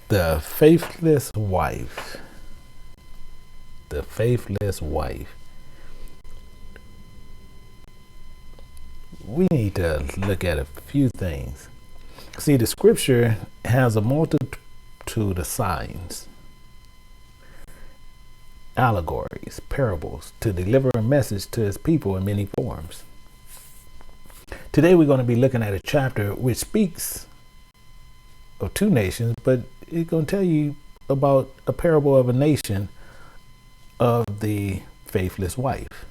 The faithless wife. The faithless wife. We need to look at a few things. See, the scripture has a multitude of signs, allegories, parables to deliver a message to his people in many forms. Today we're going to be looking at a chapter which speaks of two nations, but it's going to tell you about a parable of a nation of the faithless wife.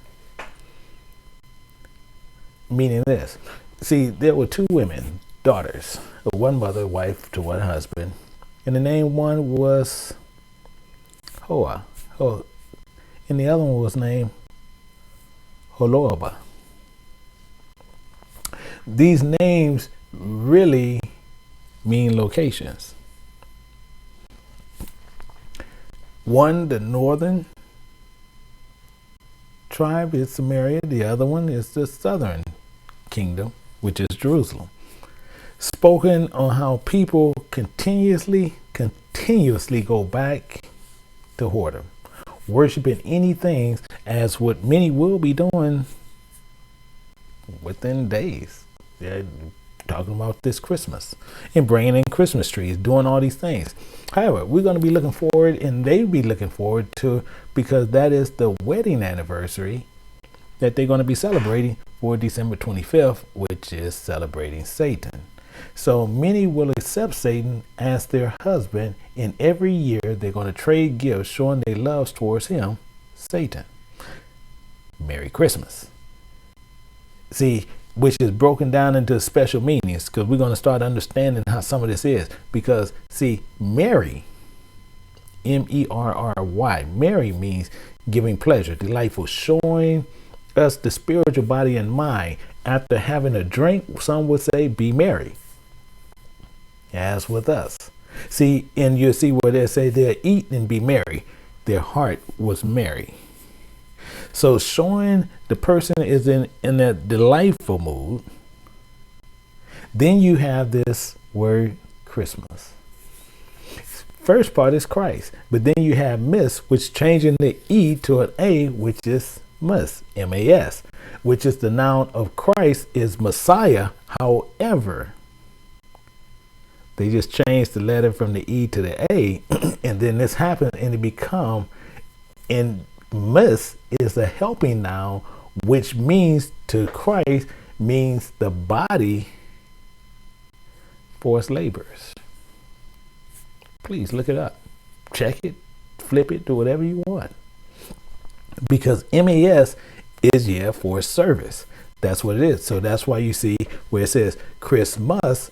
Meaning this. See, there were two women, daughters of one mother, wife to one husband, and the name one was Aholah, and the other one was named Aholibah. These names really mean locations. One, the northern tribe, is Samaria. The other one is the southern kingdom, which is Jerusalem. Spoken on how people continuously go back to whoredom, worshiping anything, as what many will be doing within days. They're talking about this Christmas and bringing in Christmas trees, doing all these things. However, we're going to be looking forward, and they be looking forward to, because that is the wedding anniversary that they're going to be celebrating for December 25th, which is celebrating Satan. So many will accept Satan as their husband, and every year they're going to trade gifts showing their love towards him, Satan. Merry Christmas. See, which is broken down into special meanings, because we're going to start understanding how some of this is. Because, see, Mary, Merry, Mary means giving pleasure, delightful, showing us the spiritual body and mind. After having a drink, some would say, be merry. As with us. See, and you'll see where they say they'll eat and be merry. Their heart was merry. So showing the person is in a delightful mood. Then you have this word Christmas. First part is Christ, but then you have Miss, which changing the E to an A, which is Mas, M-A-S, which is the noun of Christ, is Messiah. However, they just changed the letter from the E to the A, and then this happened, and it become, and Miss is a helping noun, which means to Christ means the body for its labors. Please look it up, check it, flip it, do whatever you want. Because MAS is for service. That's what it is. So that's why you see where it says Christmas.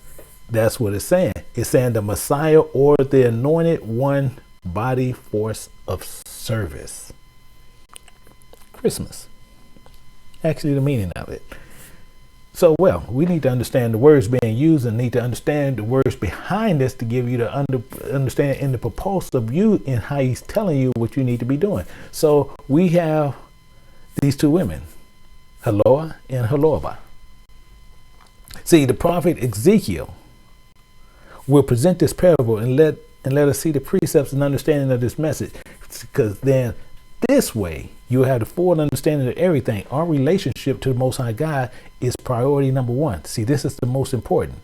That's what it's saying. It's saying the Messiah or the anointed one, body force of service. Christmas. Actually, the meaning of it. So, well, we need to understand the words being used and need to understand the words behind this to give you the understand in the purpose of you and how he's telling you what you need to be doing. So we have these two women, Aholah and Aholibah. See, the prophet Ezekiel will present this parable and let us see the precepts and understanding of this message, because then this way you have the full understanding of everything. Our relationship to the Most High God is priority number one. See, this is the most important.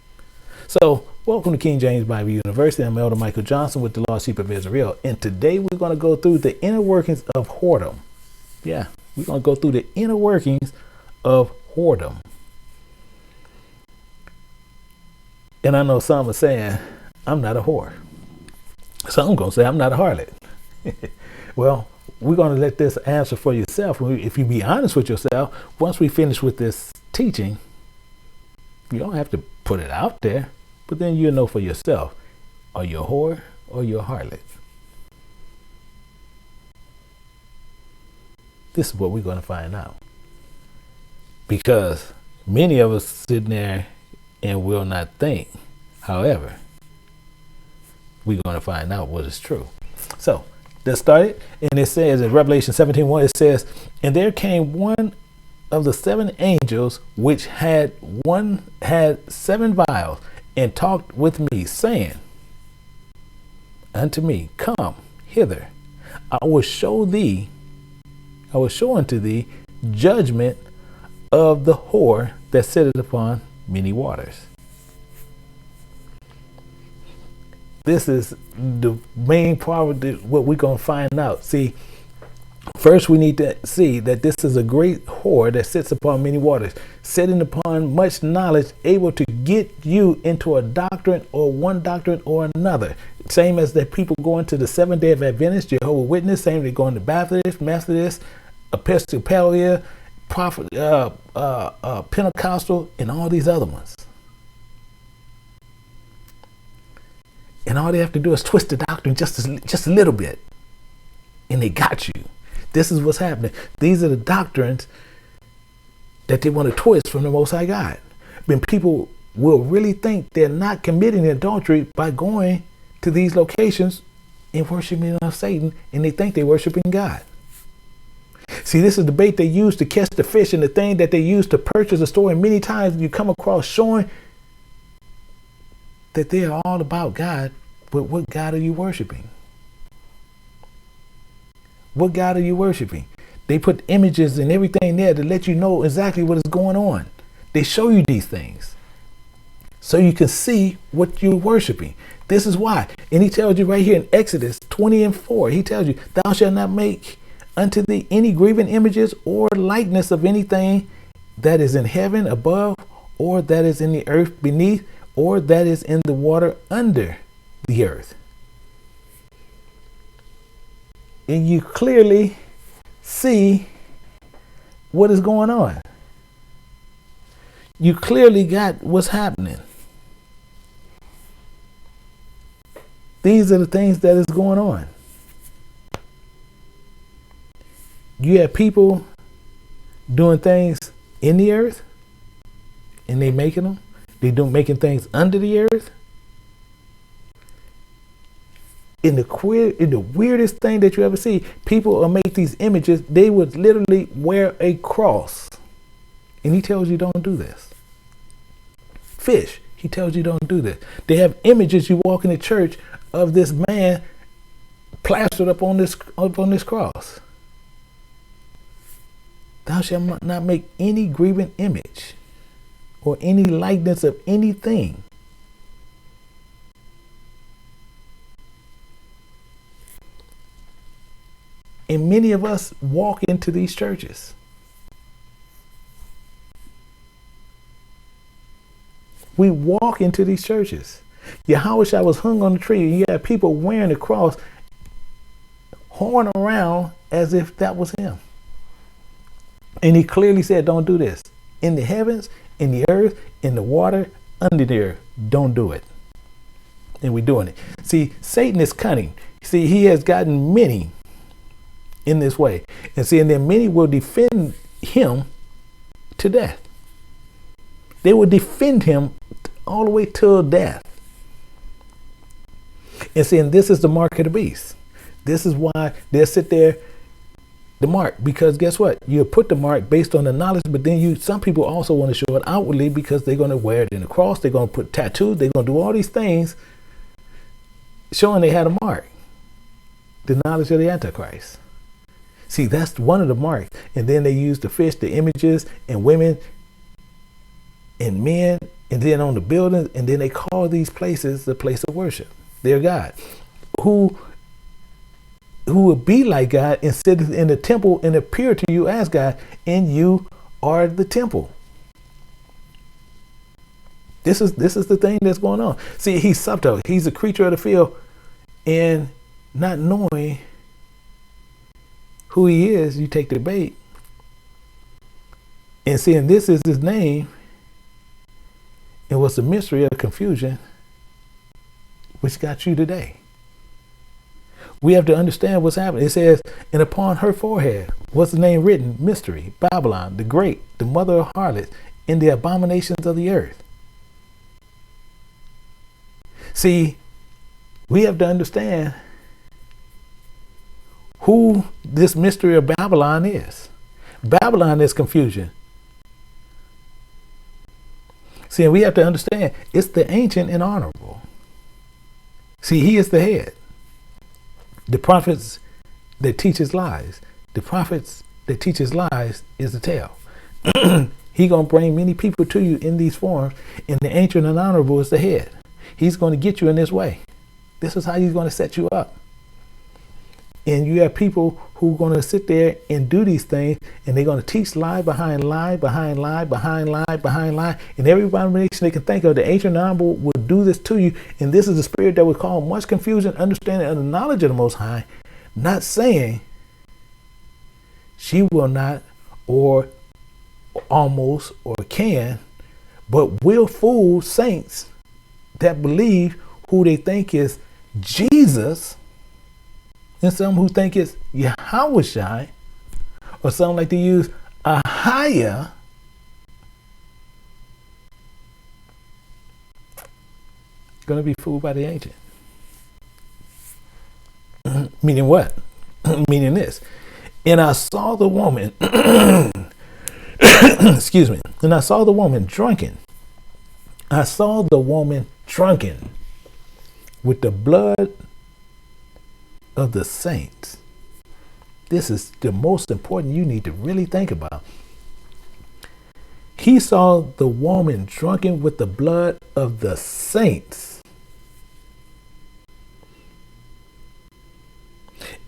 So, welcome to King James Bible University. I'm Elder Michael Johnson with the Lost Sheep of Israel, and today we're going to go through the inner workings of whoredom. Yeah, we're going to go through the inner workings of whoredom. And I know some are saying, I'm not a whore. So I'm going to say, I'm not a harlot. Well, we're going to let this answer for yourself. If you be honest with yourself, once we finish with this teaching, you don't have to put it out there, but then you'll know for yourself, are you a whore or you a harlot? This is what we're going to find out. Because many of us sitting there and will not think. However, we're going to find out what is true. So let's start it. And it says in Revelation 17:1, it says, and there came one of the seven angels which had 7 vials and talked with me, saying, unto me, come hither. I will show unto thee judgment of the whore that sitteth upon many waters. This is the main part of what we're going to find out. See, first we need to see that this is a great whore that sits upon many waters, sitting upon much knowledge, able to get you into a doctrine or one doctrine or another. Same as that people go into the Seventh-day Adventist, Jehovah's Witness, same they go into Baptist, Methodist, Episcopalian, Pentecostal, and all these other ones. And all they have to do is twist the doctrine just a little bit, and they got you. This is what's happening. These are the doctrines that they want to twist from the Most High God. When people will really think they're not committing adultery by going to these locations and worshiping of Satan, and they think they're worshiping God. See, this is the bait they use to catch the fish and the thing that they use to purchase a store. And many times you come across showing that they are all about God, but what God are you worshiping? What God are you worshiping? They put images and everything there to let you know exactly what is going on. They show you these things so you can see what you're worshiping. This is why. And he tells you right here in Exodus 20:4, he tells you, thou shalt not make unto thee any graven images or likeness of anything that is in heaven above, or that is in the earth beneath, or that is in the water under the earth. And you clearly see what is going on. You clearly got what's happening. These are the things that is going on. You have people doing things in the earth, and they making them. They making things under the earth. In the weirdest thing that you ever see, people will make these images. They would literally wear a cross, and he tells you don't do this. Fish, he tells you don't do this. They have images. You walk in the church of this man plastered up on this cross. Thou shalt not make any graven image or any likeness of anything. And many of us walk into these churches. We walk into these churches. Yahushua was hung on the tree, and you had people wearing the cross, horn around as if that was him. And he clearly said, don't do this. In the heavens, in the earth, in the water, under the earth, don't do it. And we're doing it. See, Satan is cunning. See, he has gotten many in this way. And see, and then many will defend him to death. They will defend him all the way till death. And see, and this is the mark of the beast. This is why they'll sit there, the mark, because guess what? You put the mark based on the knowledge, but then some people also want to show it outwardly because they're going to wear it in the cross. They're going to put tattoos. They're going to do all these things showing they had a mark. The knowledge of the Antichrist. See, that's one of the marks. And then they use the fish, the images, and women and men, and then on the buildings, and then they call these places the place of worship. Their God, who would be like God and sit in the temple and appear to you as God, and you are the temple. This is the thing that's going on. See, he's subtle. He's a creature of the field, and not knowing who he is, you take the bait. And seeing this is his name, and what's the mystery of confusion, which got you today. We have to understand what's happening. It says, and upon her forehead, what's the name written? Mystery, Babylon, the great, the mother of harlots, and the abominations of the earth. See, we have to understand who this mystery of Babylon is. Babylon is confusion. See, we have to understand it's the ancient and honorable. See, he is the head. The prophets that teaches lies. The prophets that teaches lies is the tail. He gonna bring many people to you in these forms, and the ancient and honorable is the head. He's going to get you in this way. This is how he's going to set you up. And you have people who are going to sit there and do these things, and they're going to teach lie behind lie, behind lie, behind lie, behind lie. And every abomination they can think of, the ancient and honorable will do this to you. And this is the spirit that would cause much confusion, understanding, and the knowledge of the Most High. Not saying she will not, or almost, or can, but will fool saints that believe who they think is Jesus, and some who think it's Yahushai, or some like to use Ahia. Going to be fooled by the ancient. Meaning what? Meaning this. And I saw the woman, excuse me, and I saw the woman drunken. I saw the woman drunken with the blood of the saints. This is the most important you need to really think about. He saw the woman drunken with the blood of the saints,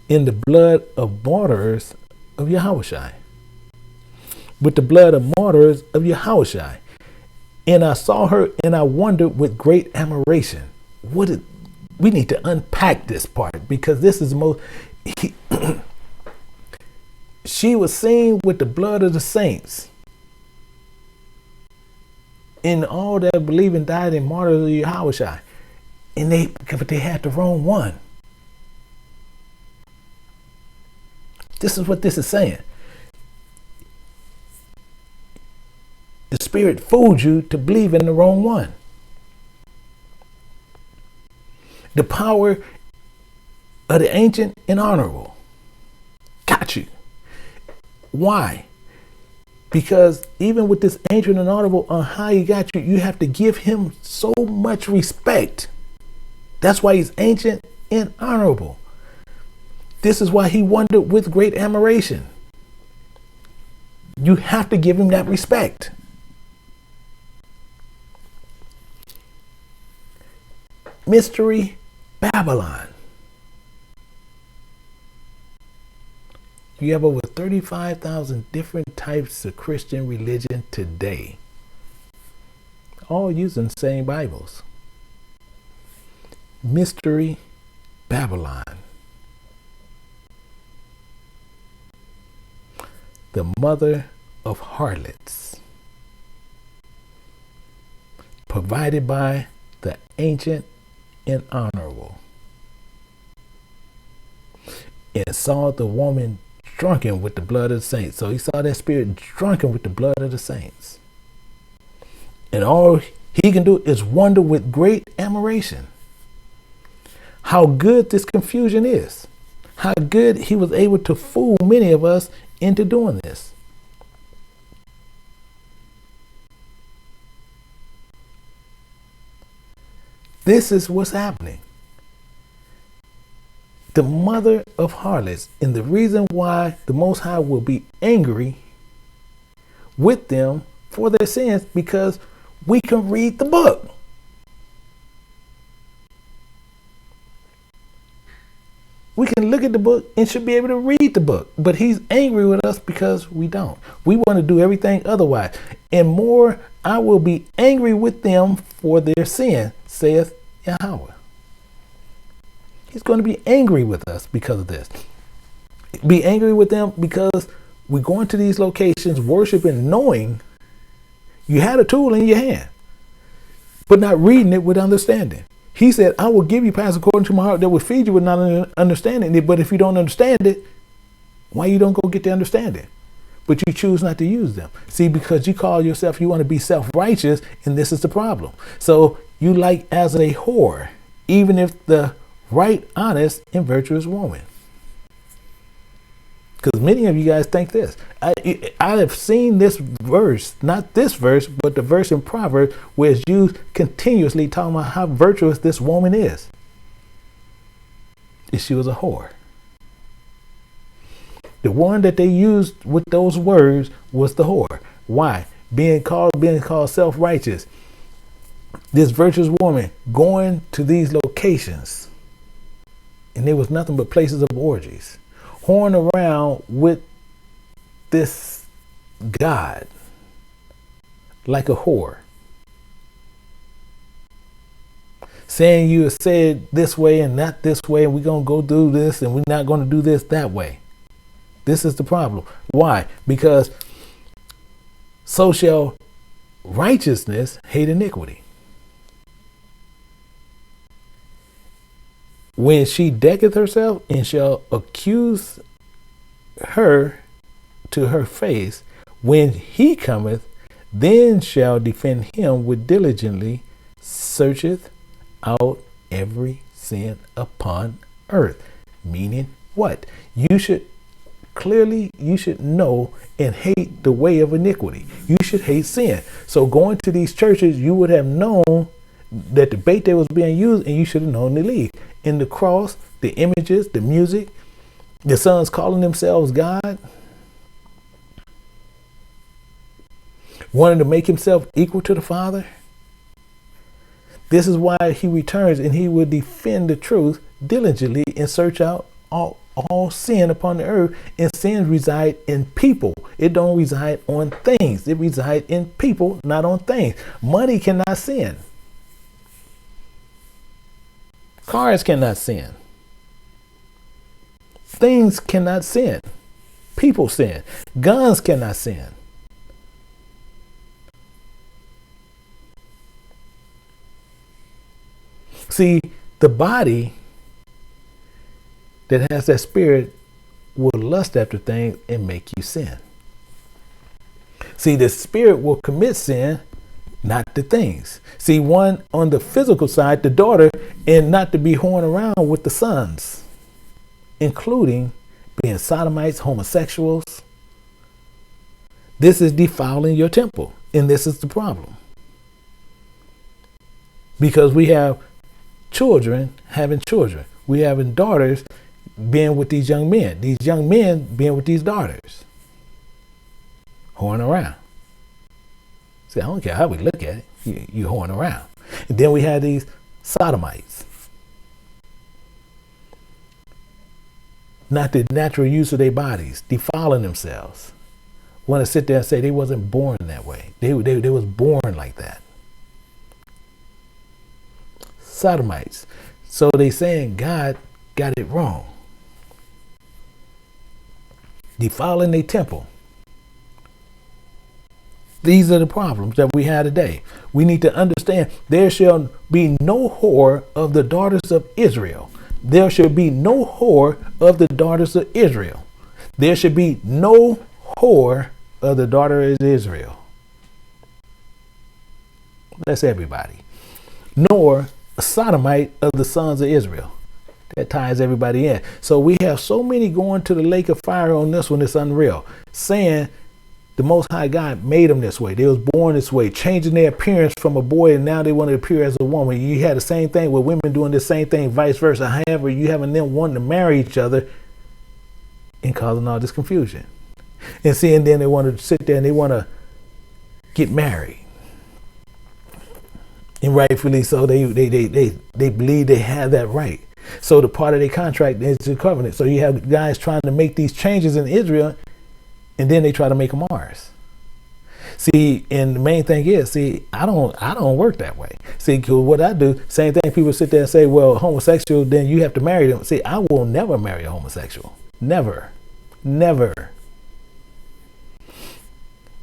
in the blood of martyrs of Yahushai. With the blood of martyrs of Yahushai. And I saw her, and I wondered with great admiration. We need to unpack this part, because this is the most. She was seen with the blood of the saints, and all that believe and died in martyrs of Yahushai, and they had the wrong one. This is what this is saying. The spirit fooled you to believe in the wrong one. The power of the ancient and honorable got you. Why? Because even with this ancient and honorable on how he got you, you have to give him so much respect. That's why he's ancient and honorable. This is why he wondered with great admiration. You have to give him that respect. Mystery Babylon. You have over 35,000 different types of Christian religion today, all using the same Bibles. Mystery Babylon. The mother of harlots. Provided by the ancient and honorable. And saw the woman drunken with the blood of the saints. So he saw that spirit drunken with the blood of the saints. And all he can do is wonder with great admiration how good this confusion is. How good he was able to fool many of us into doing this. This is what's happening. The mother of harlots, and the reason why the Most High will be angry with them for their sins, because we can read the book. We can look at the book and should be able to read the book, but he's angry with us because we don't. We want to do everything otherwise. And more, I will be angry with them for their sin, saith Yahweh. He's going to be angry with us because of this. Be angry with them because we're going to these locations, worshiping, knowing you had a tool in your hand, but not reading it with understanding. He said, I will give you paths according to my heart that will feed you with not understanding it. But if you don't understand it, why you don't go get the understanding? But you choose not to use them. See, because you call yourself, you want to be self-righteous, and this is the problem. So you like as a whore, even if the right, honest, and virtuous woman. Because many of you guys think this. I have seen this verse, not this verse, but the verse in Proverbs, where it's used continuously talking about how virtuous this woman is. she was a whore. The one that they used with those words was the whore. Why? Being called self-righteous. This virtuous woman going to these locations, and there was nothing but places of orgies, whoring around with this God like a whore, saying you have said this way and not this way, and we're going to go do this, and we're not going to do this that way. This is the problem. Why? Because so shall righteousness hate iniquity. When she decketh herself and shall accuse her to her face, when he cometh, then shall defend him with diligently searcheth out every sin upon earth. Meaning what? You should know and hate the way of iniquity. You should hate sin. So going to these churches, you would have known that the bait that was being used, and you should have known to leave. In the cross, the images, the music, the sons calling themselves God, wanting to make himself equal to the Father. This is why he returns, and he will defend the truth diligently and search out all sin upon the earth. And sin reside in people. It don't reside on things. It resides in people, not on things. Money cannot sin. Cars cannot sin. Things cannot sin. People sin. Guns cannot sin. See, the body that has that spirit will lust after things and make you sin. See, the spirit will commit sin, not the things. See, one on the physical side, the daughter, and not to be whoring around with the sons, including being sodomites, homosexuals. This is defiling your temple, and this is the problem. Because we have children having children. We having daughters being with these young men. These young men being with these daughters. Whoring around. See, I don't care how we look at it. You're whoring around. And then we have these sodomites. Not the natural use of their bodies. Defiling themselves. Want to sit there and say they wasn't born that way. They was born like that. Sodomites. So they saying God got it wrong. Defiling their temple. These are the problems that we have today. We need to understand there shall be no whore of the daughters of Israel. There shall be no whore of the daughters of Israel. There should be no whore of the daughter of Israel. That's everybody. Nor a sodomite of the sons of Israel. That ties everybody in. So we have so many going to the lake of fire on this one. It's unreal. Saying the Most High God made them this way. They was born this way, changing their appearance from a boy, and now they want to appear as a woman. You had the same thing with women doing the same thing, vice versa. However, you having them wanting to marry each other and causing all this confusion. And then they want to sit there and they want to get married. And rightfully so, they believe they have that right. So the part of their contract is the covenant. So you have guys trying to make these changes in Israel, and then they try to make them ours. See, and the main thing is, I don't work that way. See, cause what I do, same thing. People sit there and say, well, homosexual, then you have to marry them. See, I will never marry a homosexual. Never. Never.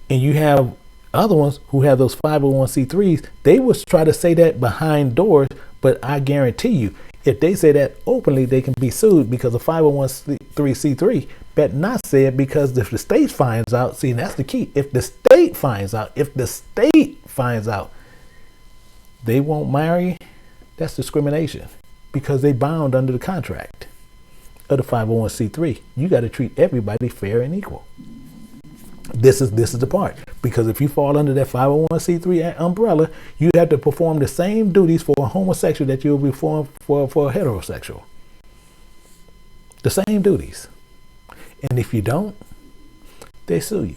And you have other ones who have those 501c3s. They will try to say that behind doors, but I guarantee you, if they say that openly, they can be sued because a 501c3 better not say it, because if the state finds out, see, that's the key. If the state finds out, they won't marry, that's discrimination because they bound under the contract of the 501c3. You got to treat everybody fair and equal. This is the part, because if you fall under that 501c3 umbrella, you have to perform the same duties for a homosexual that you'll perform for a heterosexual. The same duties. And if you don't, they sue you.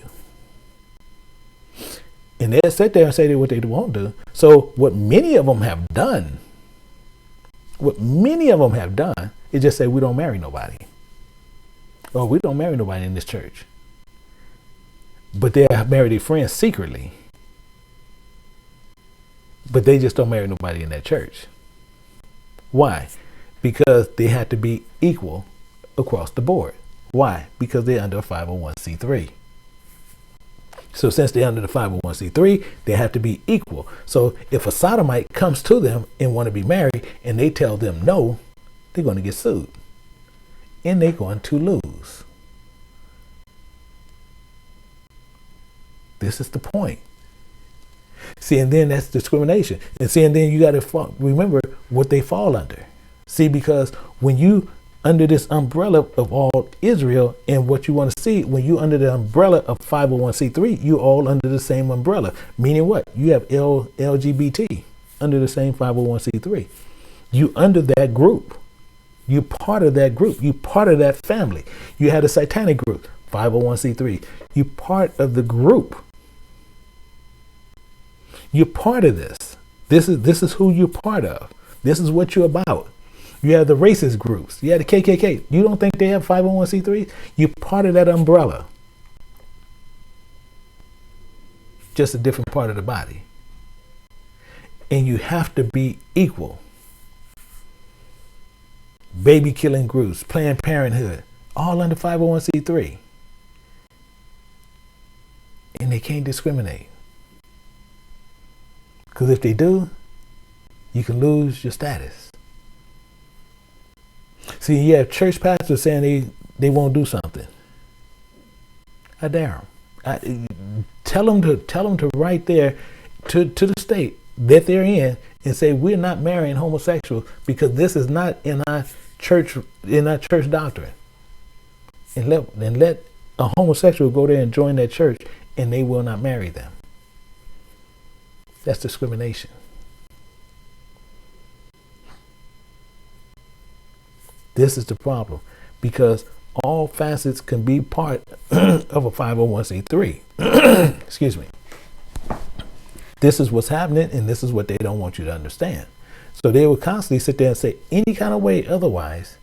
And they'll sit there and say what they won't do. So what many of them have done, is just say, we don't marry nobody. Or we don't marry nobody in this church. But they marry their friends secretly. But they just don't marry nobody in that church. Why? Because they have to be equal across the board. Why? Because they're under a 501c3. So since they're under the 501c3, they have to be equal. So if a sodomite comes to them and want to be married and they tell them no, they're going to get sued. And they're going to lose. This is the point. See, and then that's discrimination. And see, and then you got to remember what they fall under. See, because when you under this umbrella of all Israel, and what you want to see, when you under the umbrella of 501c3, you all under the same umbrella. Meaning what? You have LGBT under the same 501c3. You under that group. You part of that group. You part of that family. You had a satanic group, 501c3. You part of the group. You're part of this. This is who you're part of. This is what you're about. You have the racist groups. You have the KKK. You don't think they have 501c3? You're part of that umbrella. Just a different part of the body. And you have to be equal. Baby killing groups, Planned Parenthood, all under 501c3. And they can't discriminate. Because if they do, you can lose your status. See, you have church pastors saying they won't do something. I dare them. Tell them to write there to the state that they're in and say, we're not marrying homosexuals because this is not in our church doctrine. And let a homosexual go there and join that church, and they will not marry them. That's discrimination. This is the problem, because all facets can be part of a 501c3. Excuse me. This is what's happening, and this is what they don't want you to understand. So they will constantly sit there and say any kind of way otherwise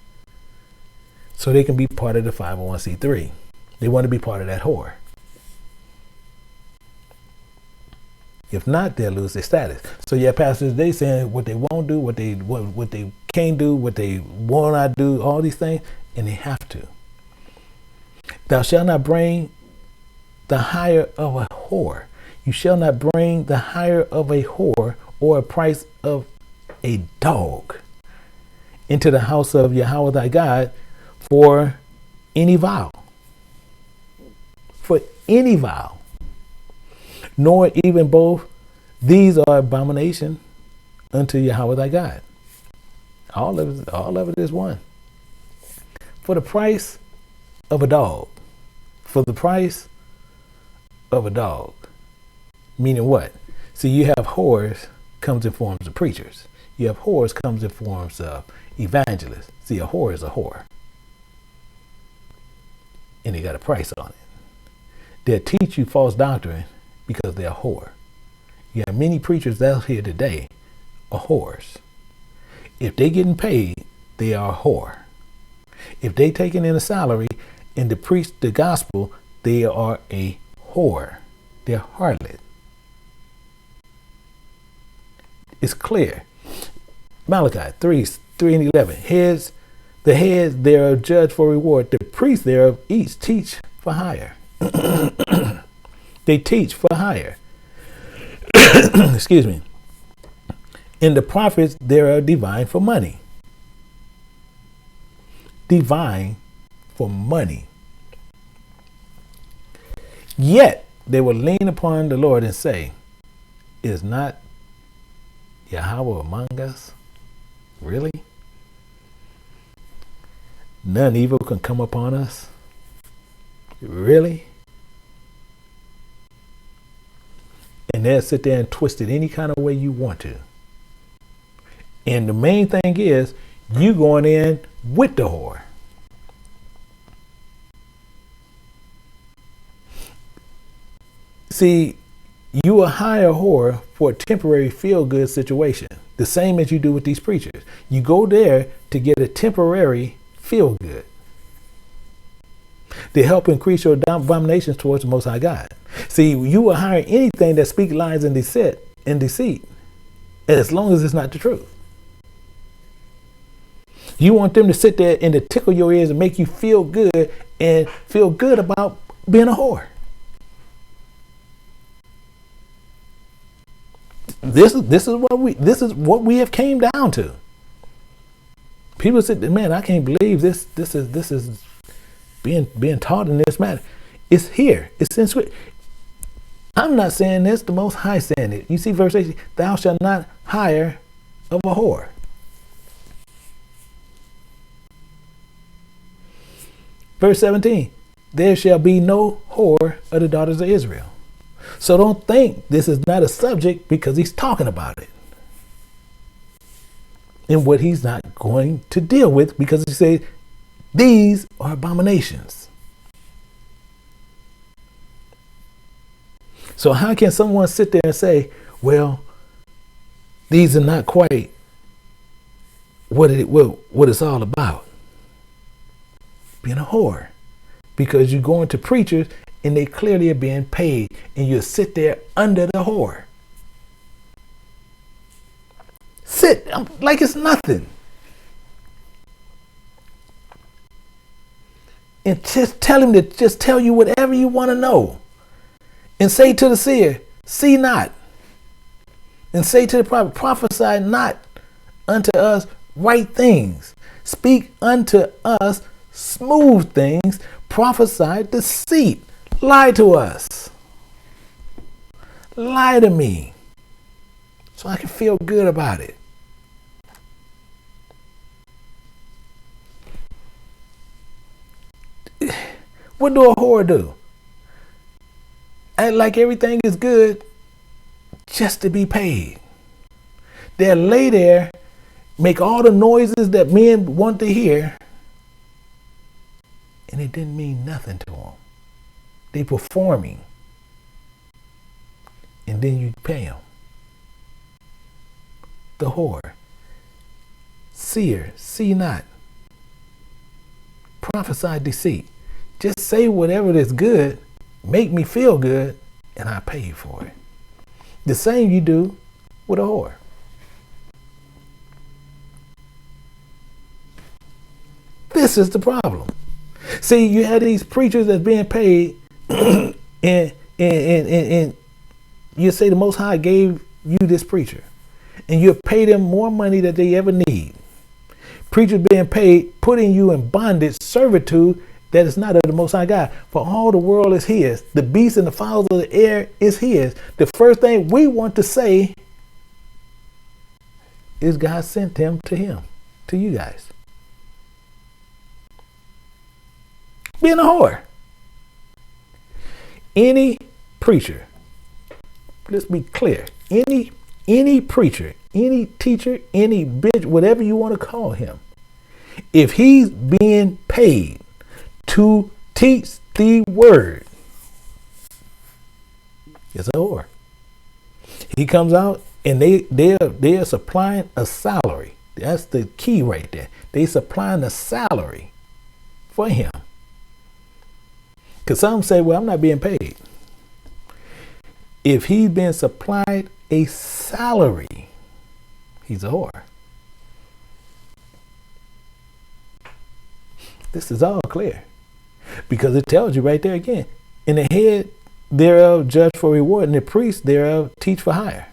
so they can be part of the 501c3. They want to be part of that whore. If not, they'll lose their status. So yeah, pastors, they saying what they won't do, what they can't do, what they will not do, all these things, and they have to. Thou shalt not bring the hire of a whore. You shall not bring the hire of a whore or a price of a dog into the house of Yahweh thy God for any vow. For any vow. Nor even both these are abomination unto Yahweh thy God. All of it is one. For the price of a dog. For the price of a dog. Meaning what? See, you have whores comes in forms of preachers. You have whores comes in forms of evangelists. See, a whore is a whore. And they got a price on it. They'll teach you false doctrine because they're a whore. You have many preachers out here today are whores. If they getting paid, they are a whore. If they taking in a salary and to preach the gospel, they are a whore. They're harlot. It's clear. Malachi 3:3-11. The heads thereof judge for reward. The priests thereof each teach for hire. They teach for hire. Excuse me. And the prophets thereof divine for money. Divine for money. Yet they will lean upon the Lord and say, is not Yahweh among us? Really? None evil can come upon us? Really? And they'll sit there and twist it any kind of way you want to. And the main thing is, you going in with the whore. See, you will hire a whore for a temporary feel-good situation. The same as you do with these preachers. You go there to get a temporary feel-good. They help increase your abominations towards the Most High God. See, you will hire anything that speaks lies and deceit, as long as it's not the truth. You want them to sit there and to tickle your ears and make you feel good and feel good about being a whore. This is what we have came down to. People say, man, I can't believe this is being taught in this matter. It's here. It's in Scripture. I'm not saying this, the Most High saying it. You see verse 18, thou shalt not hire of a whore. Verse 17, there shall be no whore of the daughters of Israel. So don't think this is not a subject because he's talking about it. And what he's not going to deal with because he says these are abominations. So how can someone sit there and say, well, these are not quite what it's all about? Being a whore. Because you're going to preachers and they clearly are being paid and you sit there under the whore. Sit like it's nothing. And just tell him to just tell you whatever you want to know. And say to the seer, see not. And say to the prophet, prophesy not unto us right things. Speak unto us smooth things. Prophesy deceit. Lie to us. Lie to me. So I can feel good about it. What do a whore do? Act like everything is good just to be paid. They'll lay there, make all the noises that men want to hear, and it didn't mean nothing to them. They performing, and then you pay them. The whore. Seer, see not. Prophesy deceit. Just say whatever is good, make me feel good, and I pay you for it. The same you do with a whore. This is the problem. See, you had these preachers that's being paid, and you say the Most High gave you this preacher, and you pay them more money than they ever need. Preachers being paid, putting you in bondage, servitude that is not of the Most High God. For all the world is his. The beasts and the fowls of the air is his. The first thing we want to say is God sent him, to you guys. Being a whore. Any preacher, let's be clear, any preacher, any teacher, any bitch, whatever you want to call him, if he's being paid to teach the word, it's a whore. He comes out and they're supplying a salary. That's the key right there. They supplying a salary for him. Because some say, well, I'm not being paid. If he's been supplied a salary, he's a whore. This is all clear. Because it tells you right there again. In the head thereof judge for reward, and the priest thereof teach for hire.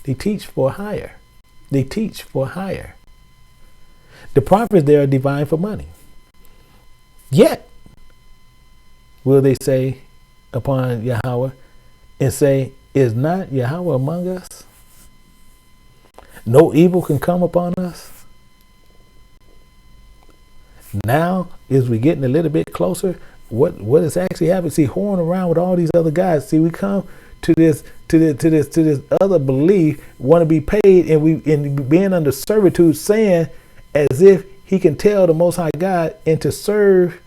They teach for hire. They teach for hire. The prophets there are divine for money. Yet will they say upon Yahweh and say, is not Yahweh among us? No evil can come upon us. Now, as we're getting a little bit closer, what is actually happening? See, whoring around with all these other guys. See, we come to this other belief, want to be paid, and being under servitude, saying as if he can tell the Most High God and to serve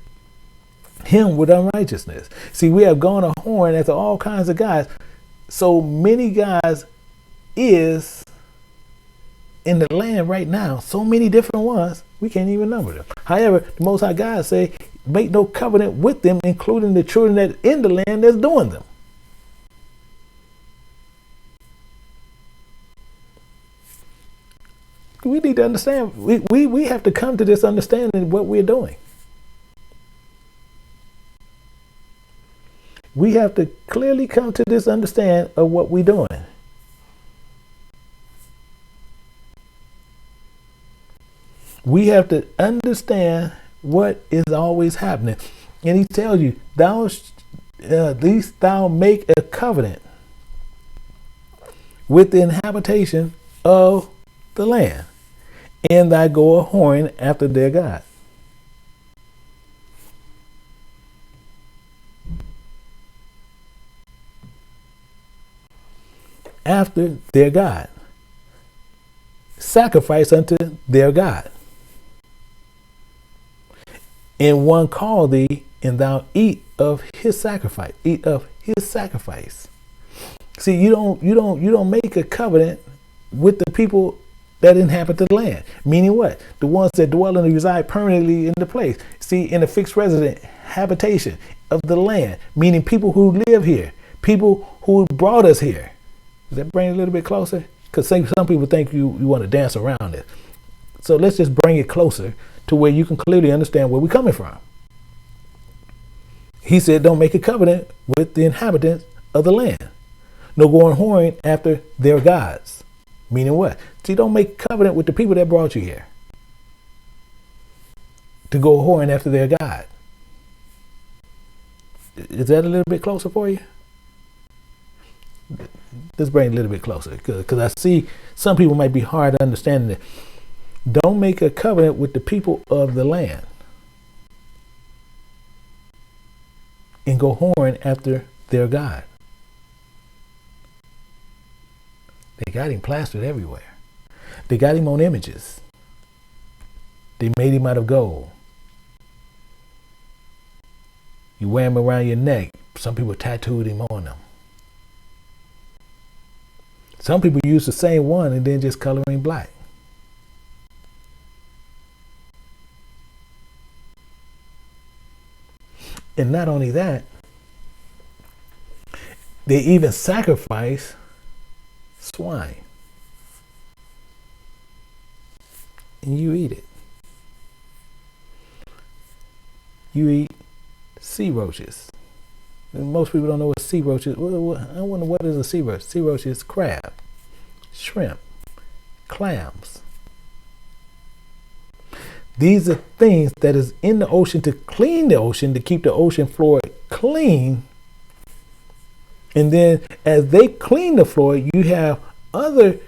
him with unrighteousness. See, we have gone a whoring after all kinds of guys. So many guys is in the land right now, so many different ones, we can't even number them. However, the Most High God say, make no covenant with them, including the children that in the land that's doing them. We need to understand, we have to come to this understanding of what we're doing. We have to clearly come to this understanding of what we're doing. We have to understand what is always happening. And he tells you, least thou make a covenant with the inhabitation of the land, and thy go a whoring after their God. After their God. Sacrifice unto their God. And one call thee, and thou eat of his sacrifice. Eat of his sacrifice. See, you don't make a covenant with the people that inhabit the land. Meaning what? The ones that dwell and reside permanently in the place. See, in a fixed resident habitation of the land. Meaning people who live here. People who brought us here. Does that bring it a little bit closer? Because some people think you want to dance around it. So let's just bring it closer to where you can clearly understand where we're coming from. He said, don't make a covenant with the inhabitants of the land. No going whoring after their gods. Meaning what? See, don't make a covenant with the people that brought you here to go whoring after their God. Is that a little bit closer for you? Let's bring it a little bit closer, because I see some people might be hard to understand that. Don't make a covenant with the people of the land and go whoring after their God. They got him plastered everywhere. They got him on images. They made him out of gold. You wear him around your neck. Some people tattooed him on them. Some people use the same one and then just color him black. And not only that, they even sacrifice swine. And you eat it. You eat sea roaches. And most people don't know what sea roach is. I wonder, what is a sea roach? Sea roach is crab, shrimp, clams. These are things that is in the ocean to clean the ocean, to keep the ocean floor clean. And then as they clean the floor, you have other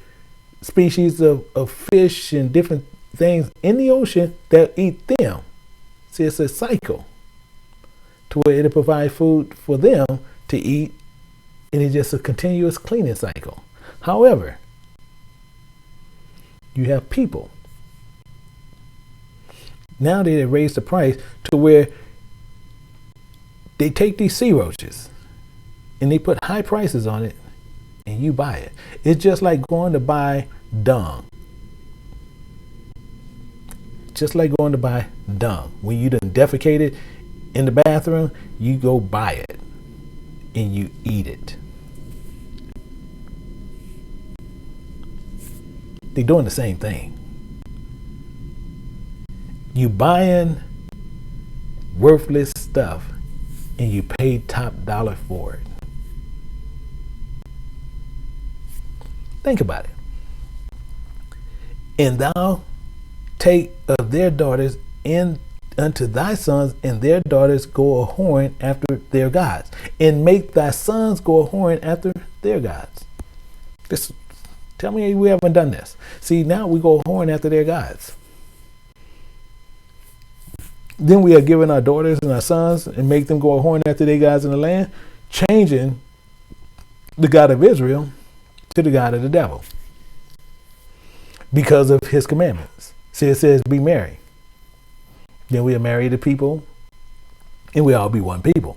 species of fish and different things in the ocean that eat them. See, it's a cycle to where it'll provide food for them to eat, and it's just a continuous cleaning cycle. However, you have people. Now they raise the price to where they take these sea roaches and they put high prices on it, and you buy it. It's just like going to buy dung. Just like going to buy dung. When you done defecated in the bathroom, you go buy it and you eat it. They're doing the same thing. You buying worthless stuff and you pay top dollar for it. Think about it. And thou take of their daughters in unto thy sons, and their daughters go a whoring after their gods, and make thy sons go a whoring after their gods. This, tell me we haven't done this. See, now we go a whoring after their gods. Then we are giving our daughters and our sons and make them go a whoring after their gods in the land, changing the God of Israel to the God of the devil because of his commandments. See, it says be merry. Then we are married to people And we all be one people.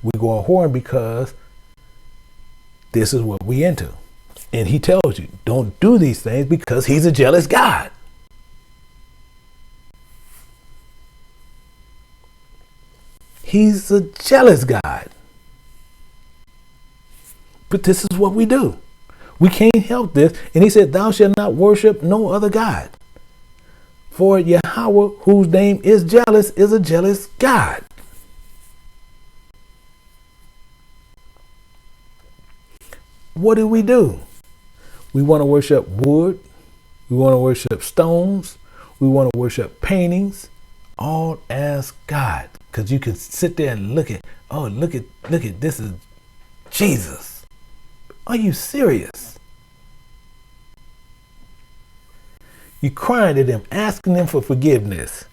We go whoring because this is what we into. And he tells you, don't do these things because he's a jealous God. He's a jealous God. But this is what we do. We can't help this. And he said, thou shalt not worship no other God. For Yahweh, whose name is jealous, is a jealous God. What do? We want to worship wood. We want to worship stones. We want to worship paintings, all as God. Because you can sit there and look at, look at, this is Jesus. Are you serious? You crying to them, asking them for forgiveness,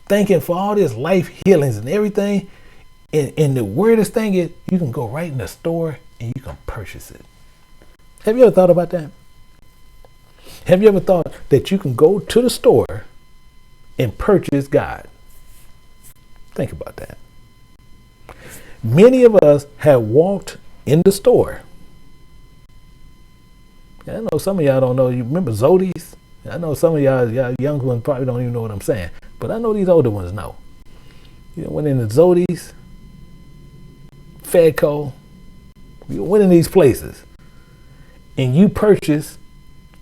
thanking for all this life healings and everything. And the weirdest thing is, you can go right in the store and you can purchase it. Have you ever thought about that? Have you ever thought that you can go to the store and purchase God? Think about that. Many of us have walked in the store. I know some of y'all don't know. You remember Zodi's? I know some of y'all young ones probably don't even know what I'm saying. But I know these older ones know. You went in the Zodi's, Fedco. You went in these places. And you purchased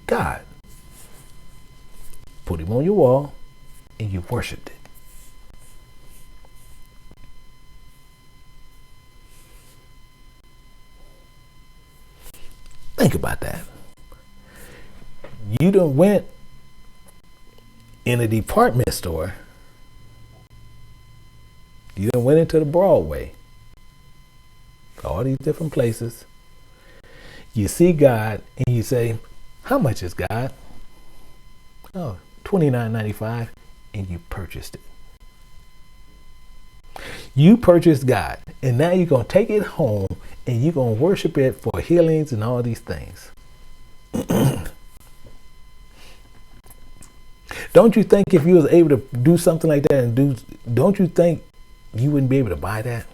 God. Put him on your wall and you worshiped it. Think about that. You done went in a department store. You done went into the Broadway. All these different places. You see God and you say, how much is God? Oh, $29.95, and you purchased it. You purchased God, and now you're going to take it home and you're going to worship it for healings and all these things. Don't you think if you was able to do something like that don't you think you wouldn't be able to buy that?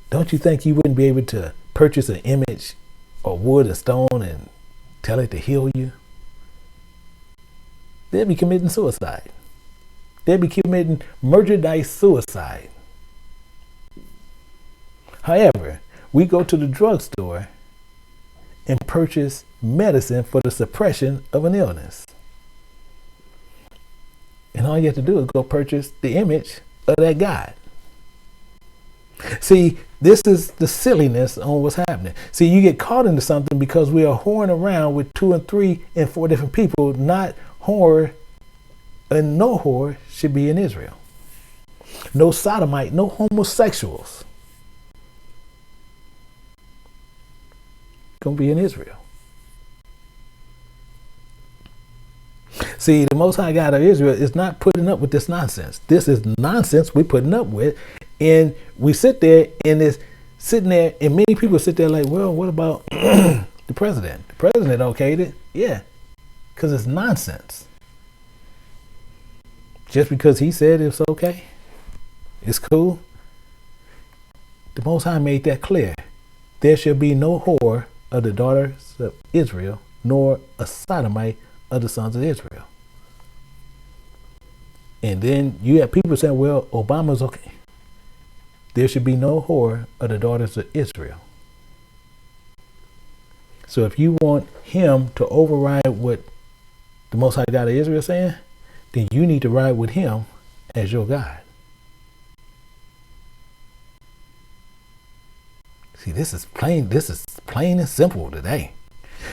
Don't you think you wouldn't be able to purchase an image or wood or stone and tell it to heal you? They'd be committing suicide. They'd be committing merchandise suicide. However, we go to the drugstore and purchase medicine for the suppression of an illness. And all you have to do is go purchase the image of that God. See, this is the silliness on what's happening. See, you get caught into something because we are whoring around with 2 and 3 and 4 different people. Not whore, and no whore should be in Israel. No sodomite, no homosexuals gonna be in Israel. See, the Most High God of Israel is not putting up with this nonsense. This is nonsense we're putting up with. And we sit there and it's sitting there and many people sit there like, well, what about the president? The president okayed it. Yeah, because it's nonsense. Just because he said it's okay, it's cool. The Most High made that clear. There shall be no whore of the daughters of Israel, nor a sodomite of the sons of Israel. And then you have people saying, well, Obama's okay. There should be no whore of the daughters of Israel. So if you want him to override what the Most High God of Israel is saying, then you need to ride with him as your God. See, this is plain and simple today.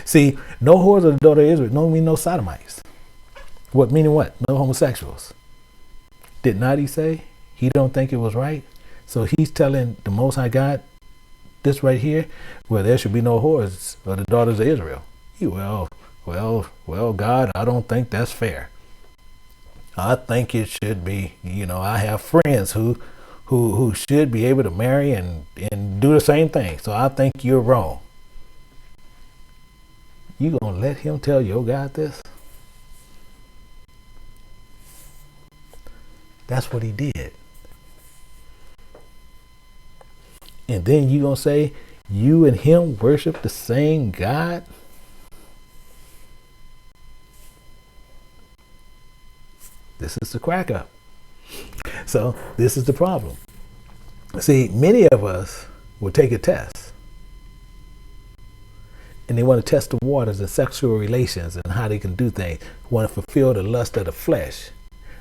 See, no whores of the daughter of Israel don't mean no sodomites. What meaning what? No homosexuals. Did not he say he don't think it was right? So he's telling the Most High God this right here, well, there should be no whores of the daughters of Israel. Well, God, I don't think that's fair. I think it should be, I have friends who should be able to marry and do the same thing. So I think you're wrong. You gonna let him tell your God this? That's what he did. And then you gonna say you and him worship the same God? This is the crack up. So this is the problem. See, many of us will take a test and they want to test the waters of sexual relations and how they can do things, want to fulfill the lust of the flesh.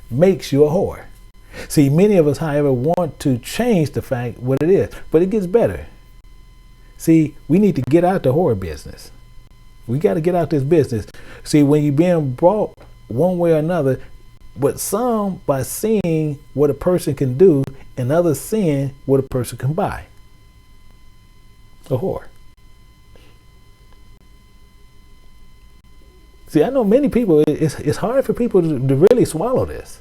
Makes you a whore. See, many of us, however, want to change the fact what it is, but it gets better. See, we need to get out the whore business. We got to get out this business. See, when you're being brought one way or another, but some by seeing what a person can do and others seeing what a person can buy. A whore. See, I know many people, it's hard for people to really swallow this.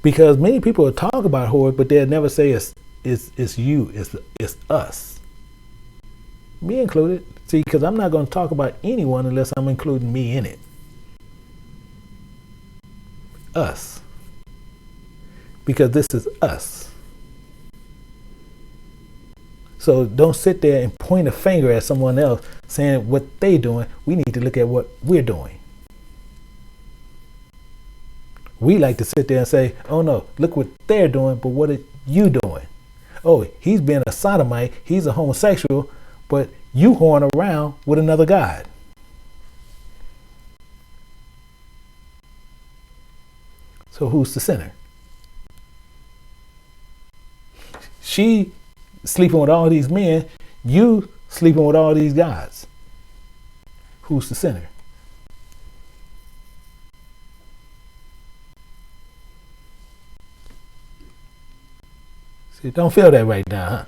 Because many people will talk about whore, but they'll never say it's you, it's us. Me included. See, because I'm not going to talk about anyone unless I'm including me in it. Us. Because this is us. So don't sit there and point a finger at someone else saying what they doing. We need to look at what we're doing. We like to sit there and say, oh no, look what they're doing, but what are you doing? Oh, he's being a sodomite, he's a homosexual, but you whoring around with another God. So who's the sinner? She sleeping with all these men, you sleeping with all these gods. Who's the sinner? See, don't feel that right now, huh?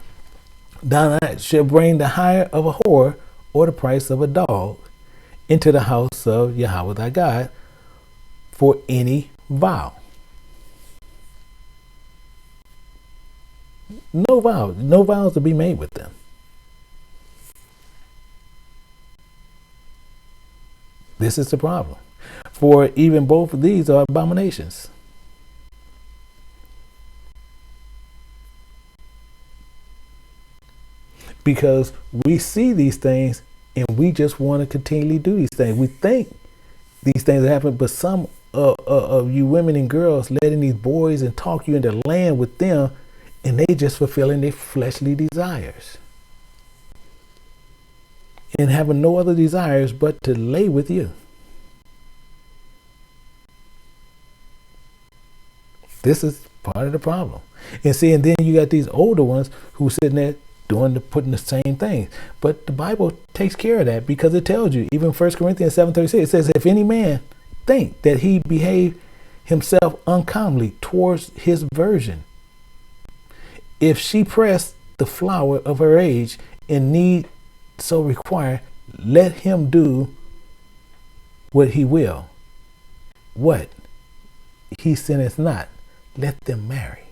Thou shalt bring the hire of a whore or the price of a dog into the house of Yahweh thy God for any vow. No vows to be made with them. This is the problem. For even both of these are abominations. Because we see these things and we just want to continually do these things. We think these things are happening, but some of you women and girls letting these boys and talk you into land with them, and they just fulfilling their fleshly desires. And having no other desires but to lay with you. This is part of the problem. And see, and then you got these older ones who sitting there putting the same things. But the Bible takes care of that because it tells you, even 1 Corinthians 7:36, it says, if any man think that he behave himself uncomely towards his virgin, if she press the flower of her age and need so require, let him do what he will. What? He sinneth not. Let them marry.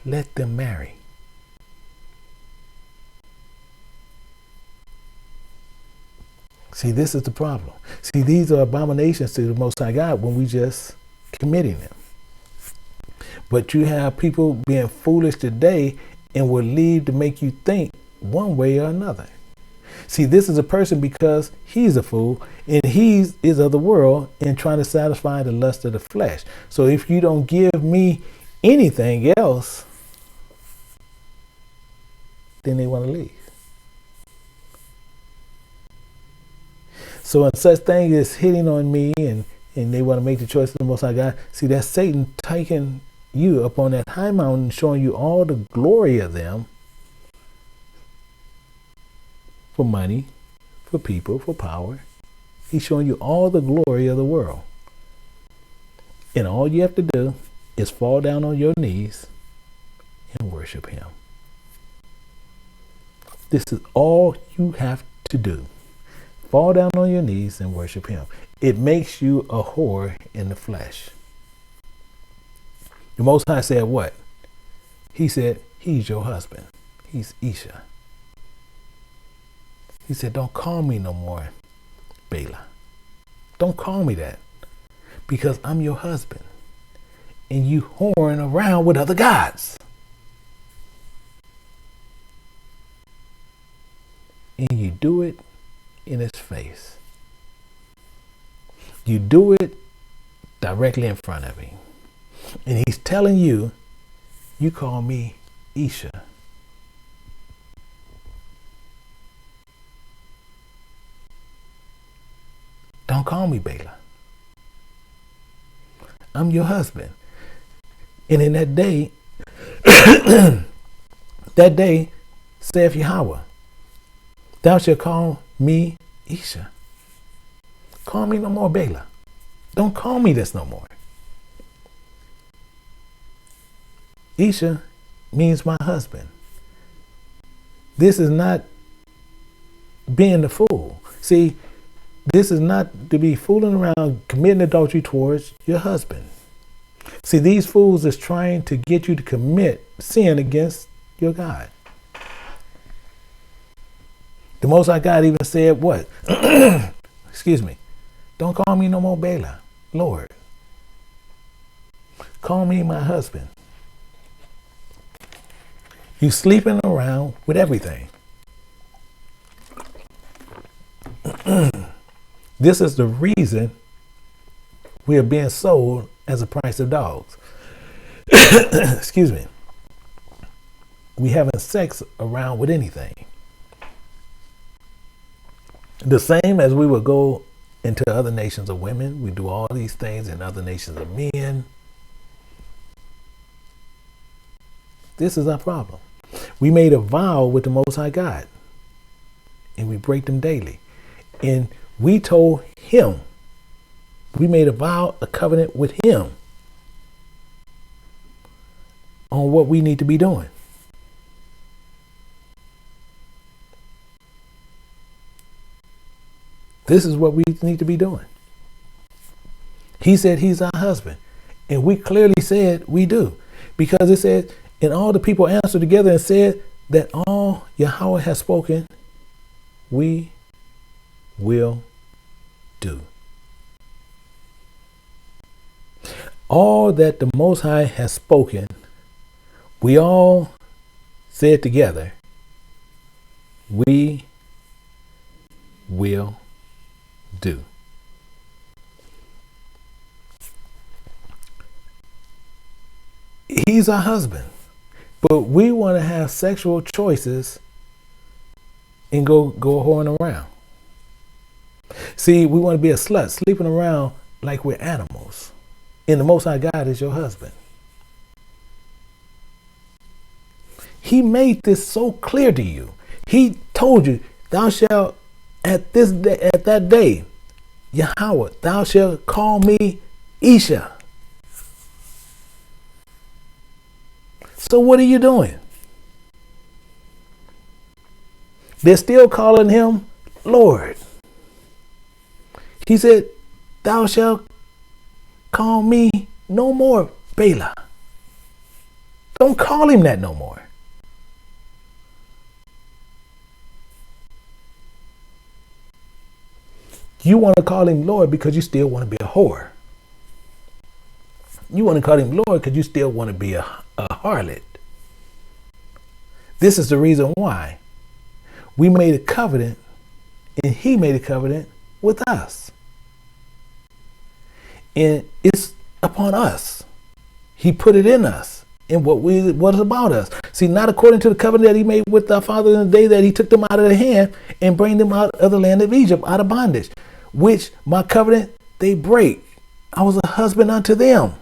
Let them marry. See, this is the problem. See, these are abominations to the Most High God when we just committing them. But you have people being foolish today and will leave to make you think one way or another. See, this is a person because he's a fool and he is of the world and trying to satisfy the lust of the flesh. So if you don't give me anything else, then they want to leave. So in such thing as hitting on me and they want to make the choice of the Most High God, see, that's Satan taking you up on that high mountain, showing you all the glory of them for money, for people, for power. He's showing you all the glory of the world. And all you have to do is fall down on your knees and worship him. This is all you have to do. Fall down on your knees and worship him. It makes you a whore in the flesh. The Most High said what? He said, he's your husband. He's Isha. He said, don't call me no more Bela. Don't call me that. because I'm your husband and you whoring around with other gods. And you do it in his face. You do it directly in front of him. And he's telling you, you call me Isha. Don't call me Bala. I'm your husband. And in that day, saith Yahweh, thou shalt call me Isha. Call me no more Bala. Don't call me this no more. Isha means my husband. This is not being the fool. See, this is not to be fooling around committing adultery towards your husband. See, these fools is trying to get you to commit sin against your God. The Most High God even said what? Excuse me. Don't call me no more Bala, Lord. Call me my husband. You sleeping around with everything. This is the reason we are being sold as a price of dogs. Excuse me. We having sex around with anything. The same as we would go into other nations of women. We do all these things in other nations of men. This is our problem. We made a vow with the Most High God, and we break them daily. And we told him, we made a vow, a covenant with him on what we need to be doing. This is what we need to be doing. He said he's our husband, and we clearly said we do, because it said, and all the people answered together and said that all Yahweh has spoken, we will do. All that the Most High has spoken, we all said together, we will do. He's our husband, but we want to have sexual choices and go whoring around. See, we want to be a slut, sleeping around like we're animals. And the Most High God is your husband. He made this so clear to you. He told you, thou shalt at this day, at that day, Yahweh, thou shalt call me Isha. So what are you doing? They're still calling him Lord. He said, thou shalt call me no more Bala. Don't call him that no more. You want to call him Lord because you still want to be a whore. You want to call him Lord because you still want to be a harlot. This is the reason why we made a covenant and he made a covenant with us. And it's upon us. He put it in us and what is about us. See, not according to the covenant that he made with our father in the day that he took them out of the hand and bring them out of the land of Egypt, out of bondage, which my covenant they break. I was a husband unto them.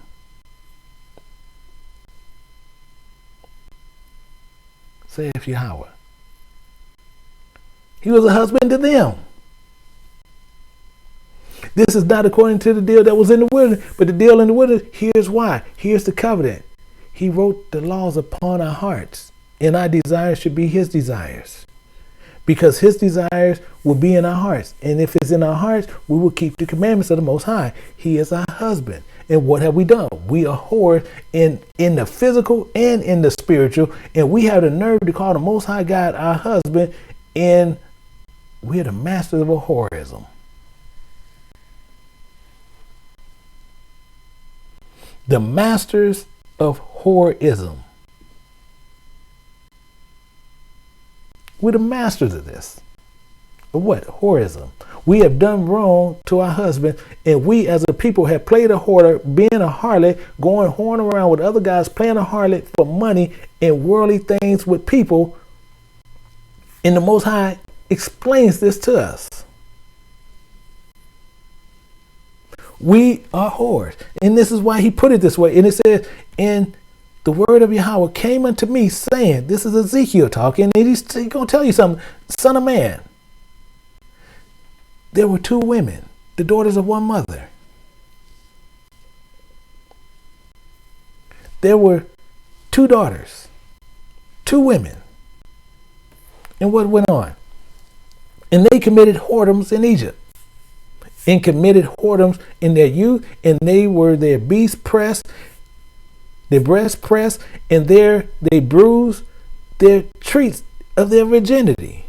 Saith Yahweh. He was a husband to them. This is not according to the deal that was in the wilderness, but the deal in the wilderness, here's why. Here's the covenant. He wrote the laws upon our hearts, and our desires should be his desires. Because his desires will be in our hearts. And if it's in our hearts, we will keep the commandments of the Most High. He is our husband. And what have we done? We are whores in the physical and in the spiritual. And we have the nerve to call the Most High God our husband. And we're the masters of a whorism. The masters of whoreism. We're the masters of this. Of what? Whoreism. We have done wrong to our husband, and we as a people have played a whore, being a harlot, going whoring around with other guys, playing a harlot for money and worldly things with people. And the Most High explains this to us. We are whores. And this is why he put it this way. And it says, and the word of Yahweh came unto me saying, this is Ezekiel talking, and he's going to tell you something. Son of man, there were two women, the daughters of one mother. There were two daughters, two women. And what went on? And they committed whoredoms in Egypt, and committed whoredoms in their youth, and they were their breast pressed, and there they bruised their treats of their virginity.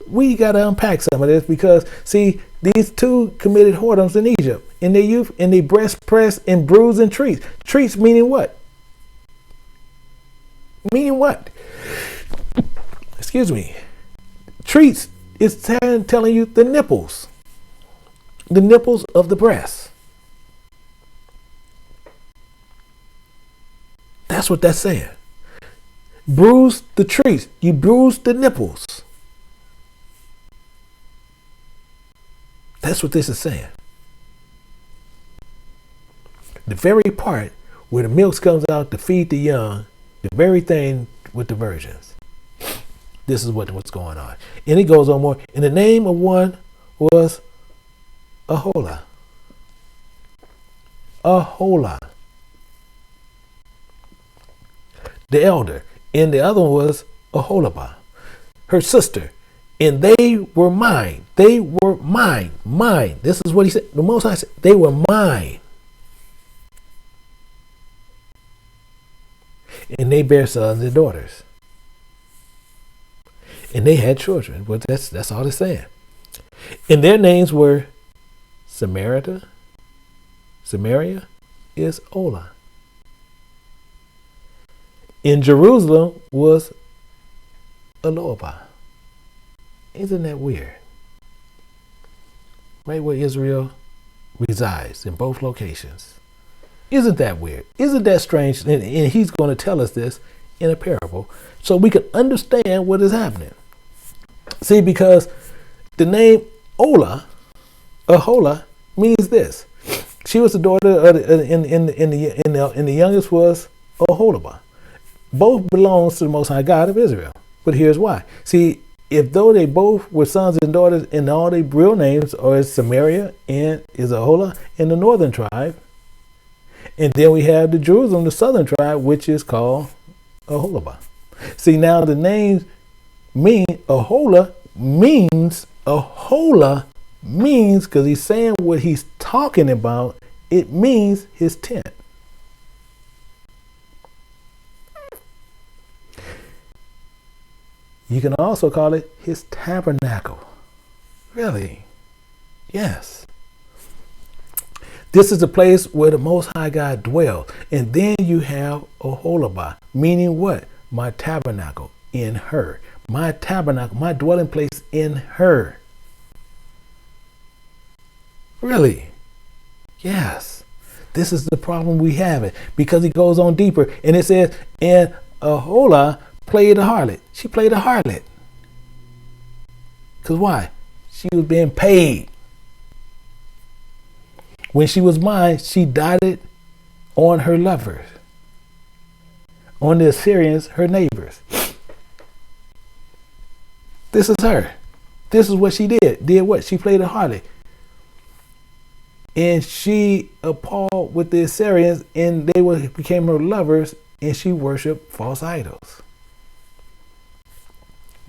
We got to unpack some of this because, see, these two committed whoredoms in Egypt in their youth, and they breast pressed and bruised and treats. Treats meaning what? Meaning what? Excuse me. Treats is telling you the nipples of the breast. That's what that's saying. Bruise the treats. You bruise the nipples. That's what this is saying. The very part where the milk comes out to feed the young, the very thing with the virgins. This is what's going on. And it goes on more. And the name of one was Aholah. Aholah. The elder. And the other one was Aholibah, her sister. And they were mine. They were mine. Mine. This is what he said. The Most High said, they were mine. And they bare sons and daughters. And they had children. But that's all it's saying. And their names were Samaria is Olah. In Jerusalem was Aholibah. Isn't that weird? Right where Israel resides, in both locations. Isn't that weird? Isn't that strange? And he's going to tell us this in a parable so we can understand what is happening. See, because the name Aholah means this. She was the daughter of the youngest was Aholibah. Both belongs to the Most High God of Israel. But here's why. See, if though they both were sons and daughters, and all their real names are Samaria and is Aholah in the northern tribe, and then we have the Jerusalem, the southern tribe, which is called Aholibah. See, now the names mean Aholah means, because he's saying what he's talking about, it means his tent. You can also call it his tabernacle. Really? Yes. This is the place where the Most High God dwells. And then you have Aholibah, meaning what? My tabernacle in her. My tabernacle, my dwelling place in her. Really? Yes. This is the problem we have it. Because he goes on deeper. And it says, and Aholah played a harlot. She played a harlot. Because why? She was being paid. When she was mine, she dotted on her lovers, on the Assyrians, her neighbors. This is her. This is what she did. Did what? She played a harlot. And she appalled with the Assyrians, and they became her lovers, and she worshiped false idols.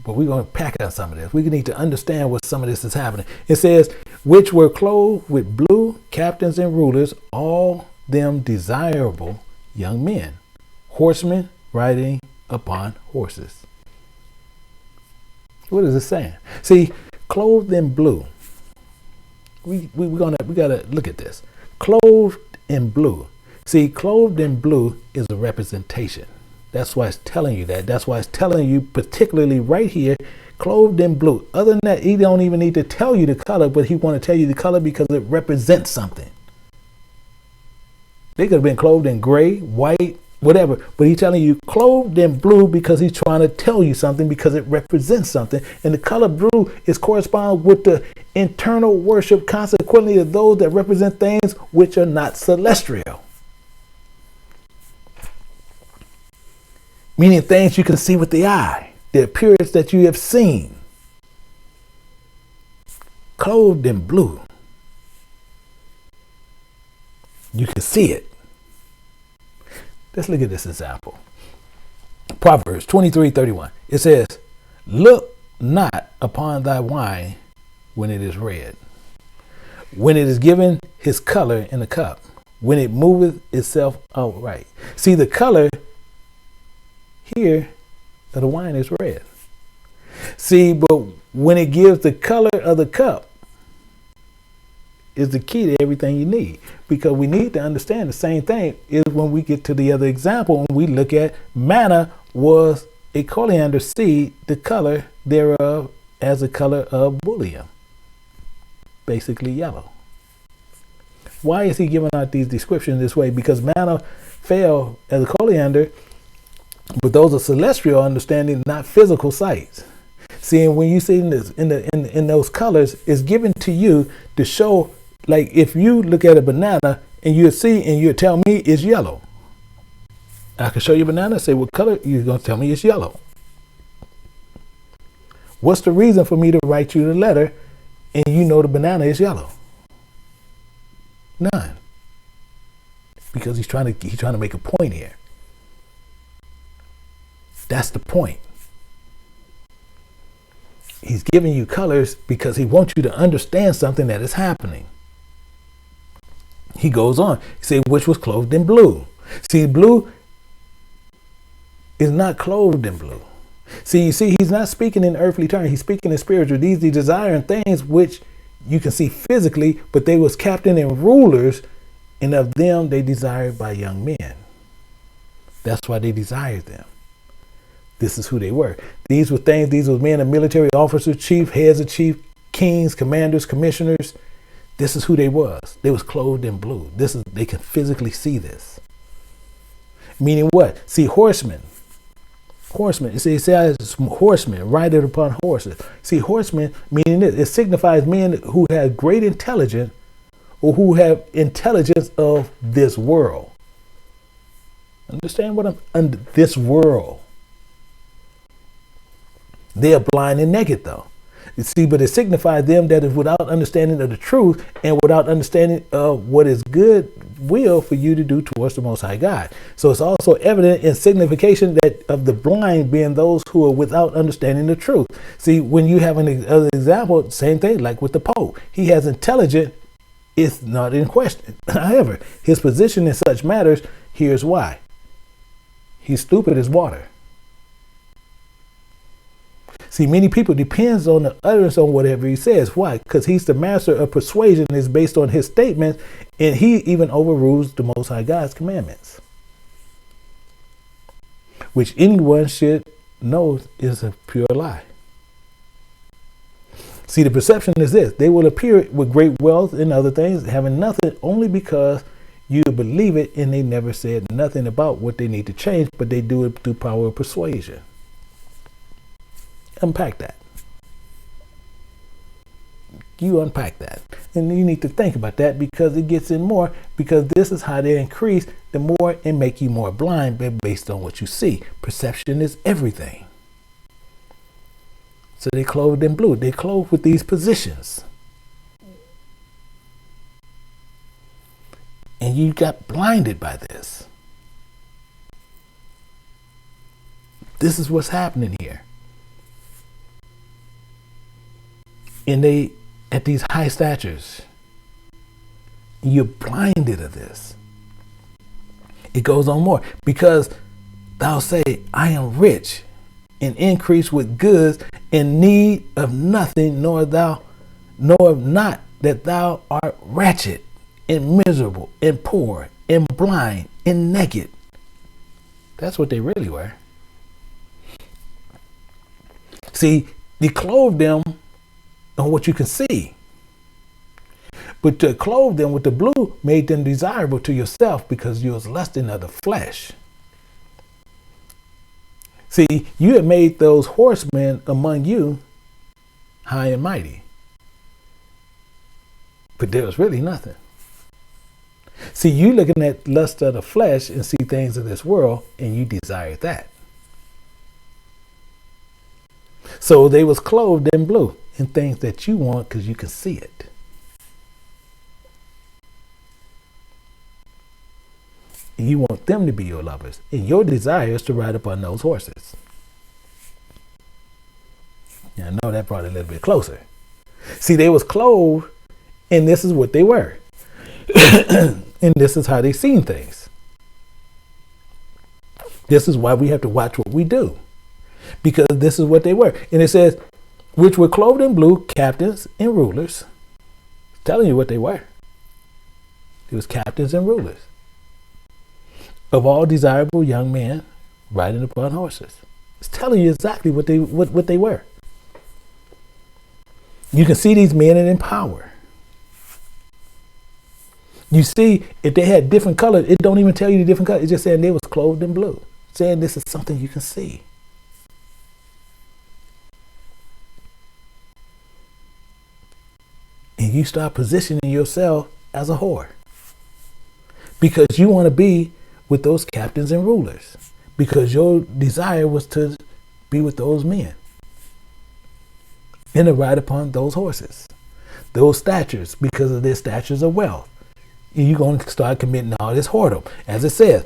But we're going to pack out some of this. We need to understand what some of this is happening. It says, which were clothed with blue, captains and rulers, all them desirable young men, horsemen riding upon horses. What is it saying? See, clothed in blue. We gotta look at this. Clothed in blue. See, clothed in blue is a representation. That's why it's telling you that. That's why it's telling you particularly right here, clothed in blue. Other than that, he don't even need to tell you the color, but he want to tell you the color because it represents something. They could have been clothed in gray, white, whatever, but he's telling you clothed in blue because he's trying to tell you something, because it represents something. And the color blue is corresponding with the internal worship, consequently, of those that represent things which are not celestial. Meaning things you can see with the eye, the appearance that you have seen. Clothed in blue. You can see it. Let's look at this example. Proverbs 23:31. It says, look not upon thy wine when it is red, when it is given his color in the cup, when it moveth itself outright. See, the color here of the wine is red. See, but when it gives the color of the cup is the key to everything you need, because we need to understand the same thing is when we get to the other example, when we look at manna was a coriander seed, the color thereof as the color of bullion, basically yellow. Why is he giving out these descriptions this way? Because manna fell as a coriander, but those are celestial understanding, not physical sights. Seeing when you see this in those colors, is given to you to show, like if you look at a banana and you see and you tell me it's yellow, I can show you a banana, say what color, you're gonna tell me it's yellow. What's the reason for me to write you the letter and you know the banana is yellow? None. Because he's trying to make a point here. That's the point. He's giving you colors because he wants you to understand something that is happening. He goes on. He said, which was clothed in blue. See, blue is not clothed in blue. See, you see, he's not speaking in earthly terms. He's speaking in spiritual. These desiring things which you can see physically, but they was captain and rulers, and of them they desired by young men. That's why they desired them. This is who they were. These were things, these were men of military officers, chief, heads of chief, kings, commanders, commissioners. This is who they was. They was clothed in blue. They can physically see this. Meaning what? See, horsemen. Horsemen. It says horsemen, riding upon horses. See, horsemen, meaning this. It signifies men who have great intelligence, or who have intelligence of this world. Understand what I'm under this world. They are blind and naked, though. You see, but it signifies them that is without understanding of the truth and without understanding of what is good will for you to do towards the Most High God. So it's also evident in signification that of the blind being those who are without understanding the truth. See, when you have another example, same thing, like with the Pope. He has intelligence, it's not in question. However, his position in such matters, here's why. He's stupid as water. See, many people depends on the utterance on whatever he says. Why? Because he's the master of persuasion, is based on his statements, and he even overrules the Most High God's commandments, which anyone should know is a pure lie. See, the perception is this: they will appear with great wealth and other things, having nothing, only because you believe it, and they never said nothing about what they need to change, but they do it through power of persuasion. Unpack that. You unpack that. And you need to think about that, because it gets in more, because this is how they increase the more and make you more blind based on what you see. Perception is everything. So they clothed in blue. They clothed with these positions. And you got blinded by this. This is what's happening here. And they, at these high statures, you're blinded of this. It goes on more. Because thou say, I am rich and increase with goods, in need of nothing, nor not that thou art wretched and miserable and poor and blind and naked. That's what they really were. See, you clothe them on what you can see. But to clothe them with the blue made them desirable to yourself because you was lusting of the flesh. See, you had made those horsemen among you high and mighty. But there was really nothing. See, you looking at lust of the flesh and see things of this world and you desire that. So they was clothed in blue in things that you want because you can see it. And you want them to be your lovers. And your desire is to ride upon those horses. Yeah, I know that brought it a little bit closer. See, they was clothed and this is what they were. And this is how they seen things. This is why we have to watch what we do. Because this is what they were. And it says, which were clothed in blue, captains and rulers. It's telling you what they were. It was captains and rulers of all desirable young men riding upon horses. It's telling you exactly what they were. You can see these men in power. You see, if they had different colors, it don't even tell you the different colors. It's just saying they was clothed in blue. Saying this is something you can see. And you start positioning yourself as a whore. Because you want to be with those captains and rulers. Because your desire was to be with those men. And to ride upon those horses. Those statures, because of their statures of wealth. And you're going to start committing all this whoredom. As it says,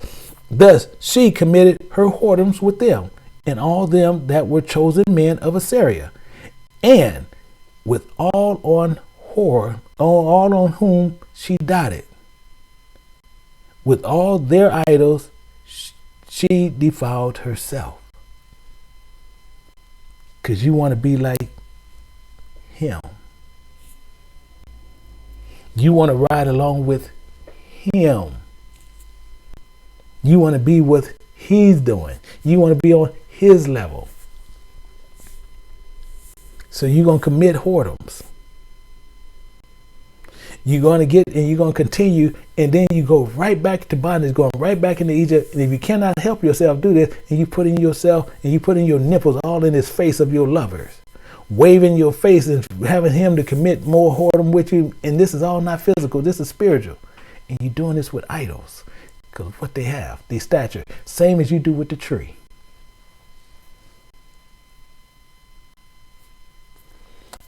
thus she committed her whoredoms with them, and all them that were chosen men of Assyria, and with all on whom she dotted. With all their idols she defiled herself. Because you want to be like him. You want to ride along with him. You want to be what he's doing. You want to be on his level. So you're going to commit whoredoms. You're going to get and you're going to continue, and then you go right back to bondage, going right back into Egypt. And if you cannot help yourself do this, and you put in yourself and you put in your nipples all in his face of your lovers, waving your face and having him to commit more whoredom with you. And this is all not physical. This is spiritual. And you're doing this with idols. Because of what they have, the stature. Same as you do with the tree.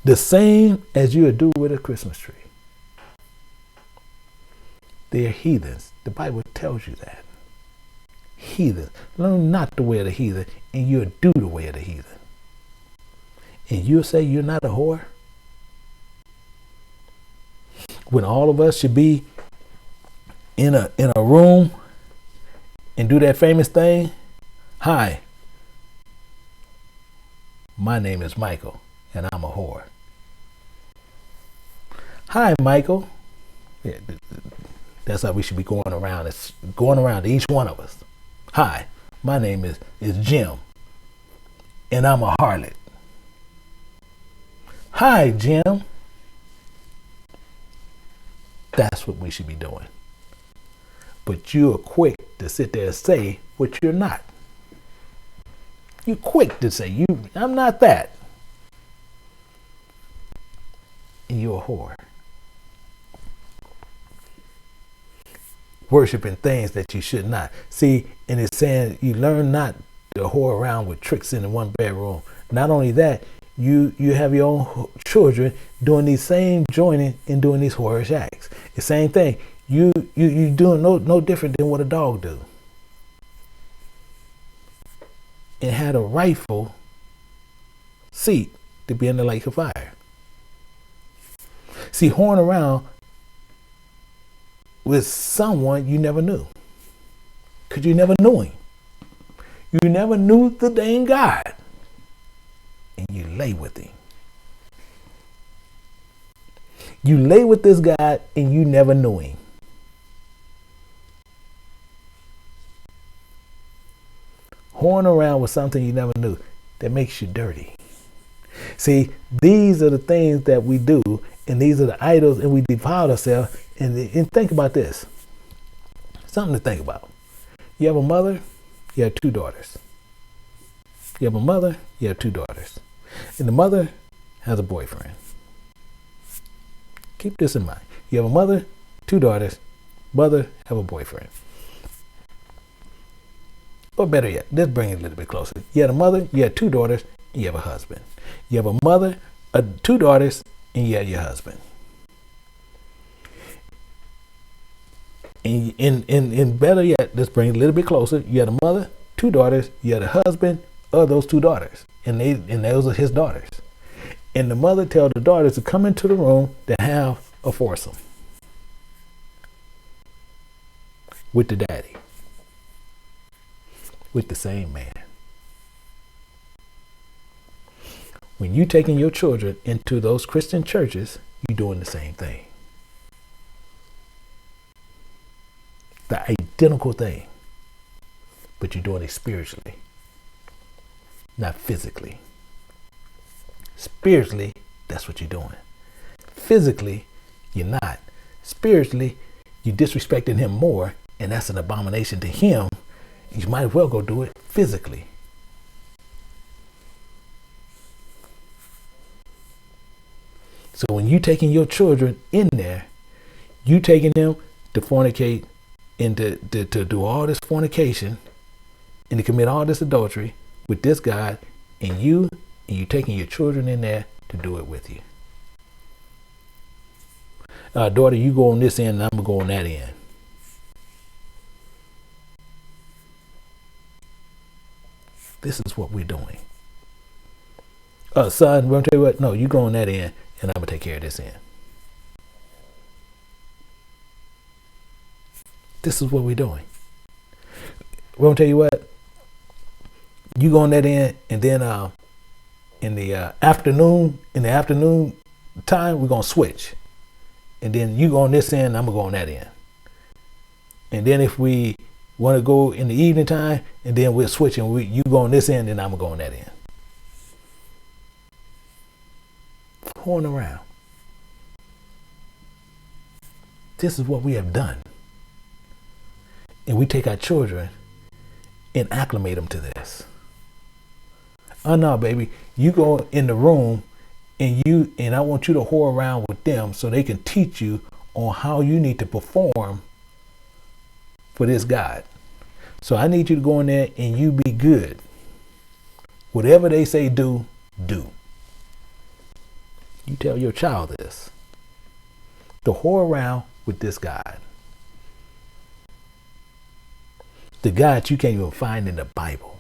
The same as you would do with a Christmas tree. They're heathens. The Bible tells you that. Heathens. Learn not the way of the heathen, and you'll do the way of the heathen. And you'll say you're not a whore? When all of us should be in a room and do that famous thing. Hi, my name is Michael and I'm a whore. Hi, Michael. Yeah, that's how we should be going around. It's going around to each one of us. Hi, my name is Jim and I'm a harlot. Hi, Jim. That's what we should be doing. But you're quick to sit there and say what you're not. You're quick to say, I'm not that. And you're a whore. Worshiping things that you should not. See, and it's saying you learn not to whore around with tricks in the one bedroom. Not only that, you have your own children doing these same joining and doing these whorish acts. The same thing. You doing no different than what a dog do. And had a rightful seat to be in the lake of fire. See, whoring around with someone you never knew. Because you never knew him. You never knew the dang God. And you lay with him. You lay with this God and you never knew him. whoring around with something you never knew, that makes you dirty. See, these are the things that we do, and these are the idols, and we defile ourselves. And think about this. Something to think about. You have a mother, you have two daughters. You have a mother, you have two daughters. And the mother has a boyfriend. Keep this in mind. You have a mother, two daughters, mother have a boyfriend. Or better yet, let's bring it a little bit closer. You have a mother, you have two daughters, and you have a husband. You have a mother, two daughters, and you have your husband. And better yet, let's bring it a little bit closer. You had a mother, two daughters, you had a husband of those two daughters, and those are his daughters. And the mother tells the daughters to come into the room to have a foursome with the daddy, with the same man. When you taking your children into those Christian churches, you're doing the same thing. The identical thing, but you're doing it spiritually, not physically. Spiritually, that's what you're doing. Physically, you're not. Spiritually, you're disrespecting him more, and that's an abomination to him. You might as well go do it physically. So when you taking your children in there, you taking them to fornicate and to do all this fornication and to commit all this adultery with this God, and you taking your children in there to do it with you. Daughter, you go on this end and I'm going to go on that end. This is what we're doing. Son, I'm going to tell you what, no, you go on that end and I'm going to take care of this end. This is what we're doing. We're going to tell you what, you go on that end, and then in the afternoon time, we're going to switch. And then you go on this end, I'm going to go on that end. And then if we want to go in the evening time, and then we'll switch, and you go on this end, and I'm going to go on that end. Horn around. This is what we have done. And we take our children and acclimate them to this. Oh no, baby, you go in the room and I want you to whore around with them so they can teach you on how you need to perform for this God. So I need you to go in there and you be good. Whatever they say do. You tell your child this. To whore around with this God. The God you can't even find in the Bible.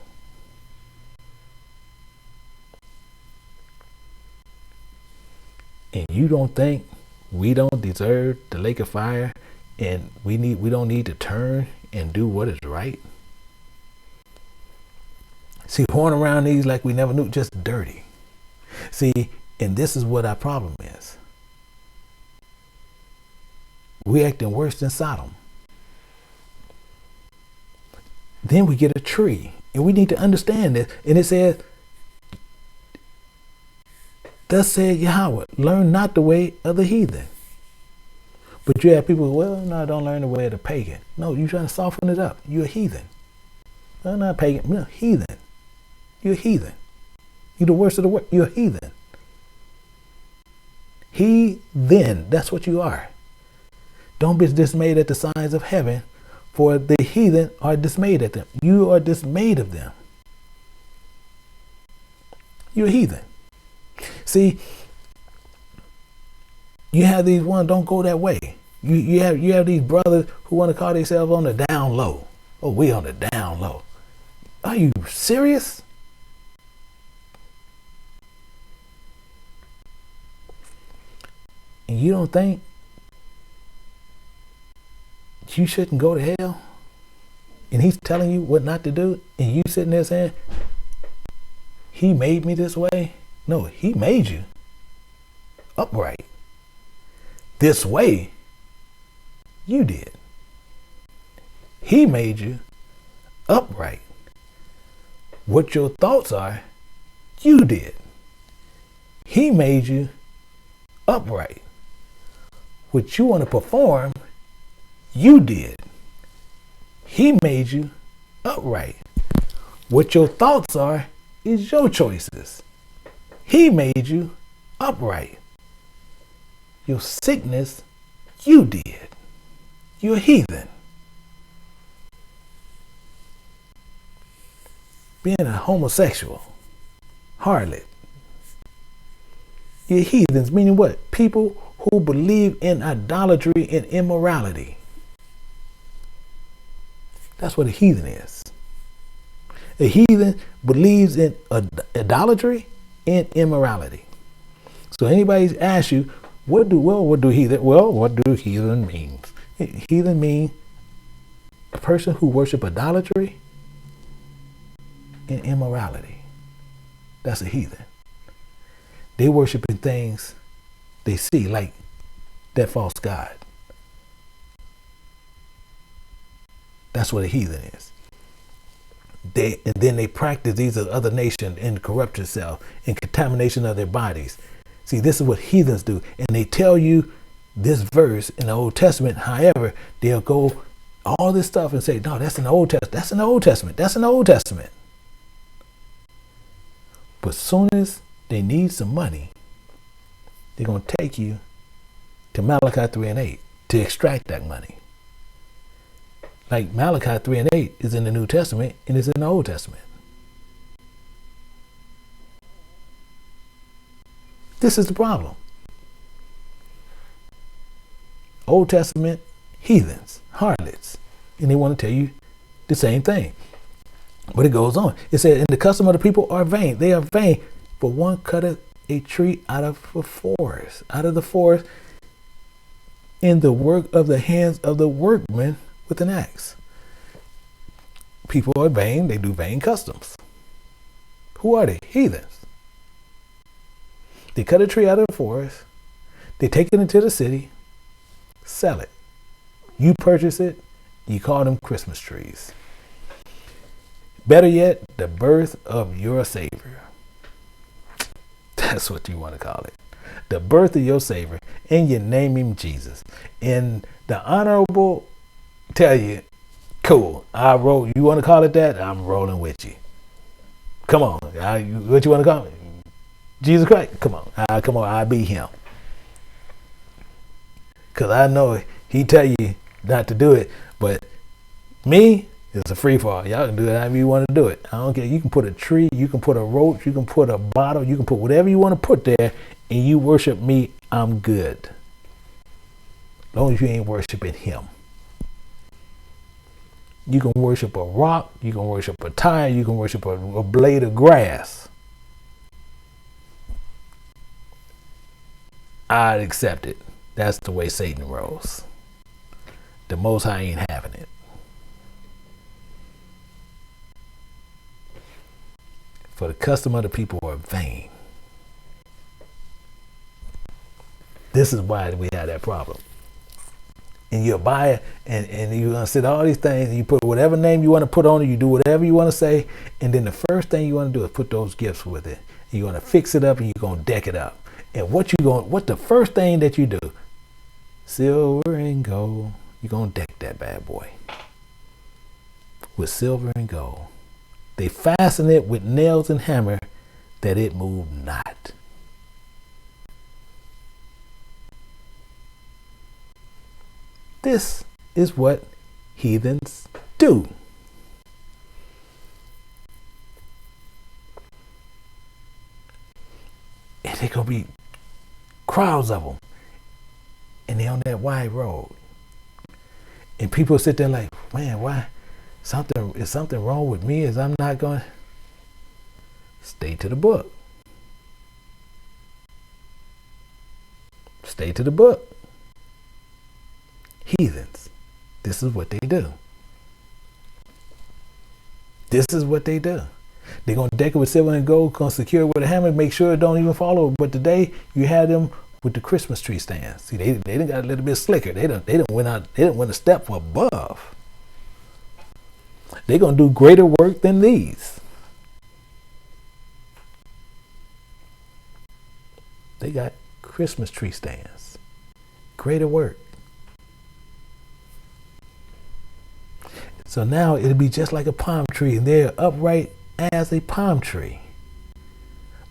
And you don't think we don't deserve the lake of fire, and we don't need to turn and do what is right? See, horn around these like we never knew, just dirty. See, and this is what our problem is. We acting worse than Sodom. Then we get a tree, and we need to understand this. And it says, thus said Yahweh, learn not the way of the heathen. But you have people, well, no, don't learn the way of the pagan. No, you're trying to soften it up. You're a heathen. No, not pagan. No, heathen. You're a heathen. You're the worst of the worst. You're a heathen. Heathen. That's what you are. Don't be dismayed at the signs of heaven, for the heathen are dismayed at them. You are dismayed of them. You're a heathen. See, you have these ones, don't go that way. You have these brothers who want to call themselves on the down low. Oh, we on the down low. Are you serious? And you don't think you shouldn't go to hell? And he's telling you what not to do, and you sitting there saying, he made me this way? No, he made you upright. This way, you did. He made you upright. What your thoughts are, you did. He made you upright. What you want to perform, you did. He made you upright. What your thoughts are is your choices. He made you upright. Your sickness, you did. You're a heathen. Being a homosexual, harlot. You're heathens, meaning what? People who believe in idolatry and immorality. That's what a heathen is. A heathen believes in idolatry and immorality. So anybody asks you, what do heathen mean? Heathen mean a person who worship idolatry and immorality. That's a heathen. They worship in things they see, like that false god. That's what a heathen is. And then they practice these other nations in corrupt itself, in contamination of their bodies. See, this is what heathens do. And they tell you this verse in the Old Testament. However, they'll go all this stuff and say, no, that's in the Old Testament. That's in the Old Testament. That's in the Old Testament. But as soon as they need some money, they're going to take you to Malachi 3 and 8 to extract that money. Like Malachi 3 and 8 is in the New Testament and is in the Old Testament. This is the problem. Old Testament heathens, harlots, and they want to tell you the same thing. But it goes on. It said, and the custom of the people are vain. They are vain. For one cutteth a tree out of the forest, in the work of the hands of the workmen with an axe. People are vain. They do vain customs. Who are they? Heathens. They cut a tree out of the forest. They take it into the city, sell it. You purchase it. You call them Christmas trees. Better yet, the birth of your Savior. That's what you want to call it. The birth of your Savior. And you name him Jesus. And the honorable tell you, cool, you want to call it that? I'm rolling with you. Come on. What you want to call it? Jesus Christ? Come on, I'll be him. Because I know he tell you not to do it. But me, it's a free fall. Y'all can do it however you want to do it. I don't care. You can put a tree, you can put a roach, you can put a bottle, you can put whatever you want to put there, and you worship me, I'm good. As long as you ain't worshiping him. You can worship a rock, you can worship a tire, you can worship a blade of grass. I'd accept it. That's the way Satan rolls. The Most High ain't having it. For the custom of the people are vain. This is why we have that problem. And you'll buy it, and you're going to sit all these things, and you put whatever name you want to put on it, you do whatever you want to say, and then the first thing you want to do is put those gifts with it. And you're going to fix it up, and you're going to deck it up. And what the first thing that you do? Silver and gold. You're going to deck that bad boy with silver and gold. They fasten it with nails and hammer that it move not. This is what heathens do. And they're going to be crowds of them. And they're on that wide road. And people sit there like, man, why? Is something wrong with me? Is I'm not going to stay to the book. Stay to the book. Heathens. This is what they do. This is what they do. They're going to deck it with silver and gold, going to secure it with a hammer, make sure it don't even fall over. But today, you have them with the Christmas tree stands. See, they done got a little bit slicker. They done went a step above. They're going to do greater work than these. They got Christmas tree stands. Greater work. So now it'll be just like a palm tree, and they're upright as a palm tree.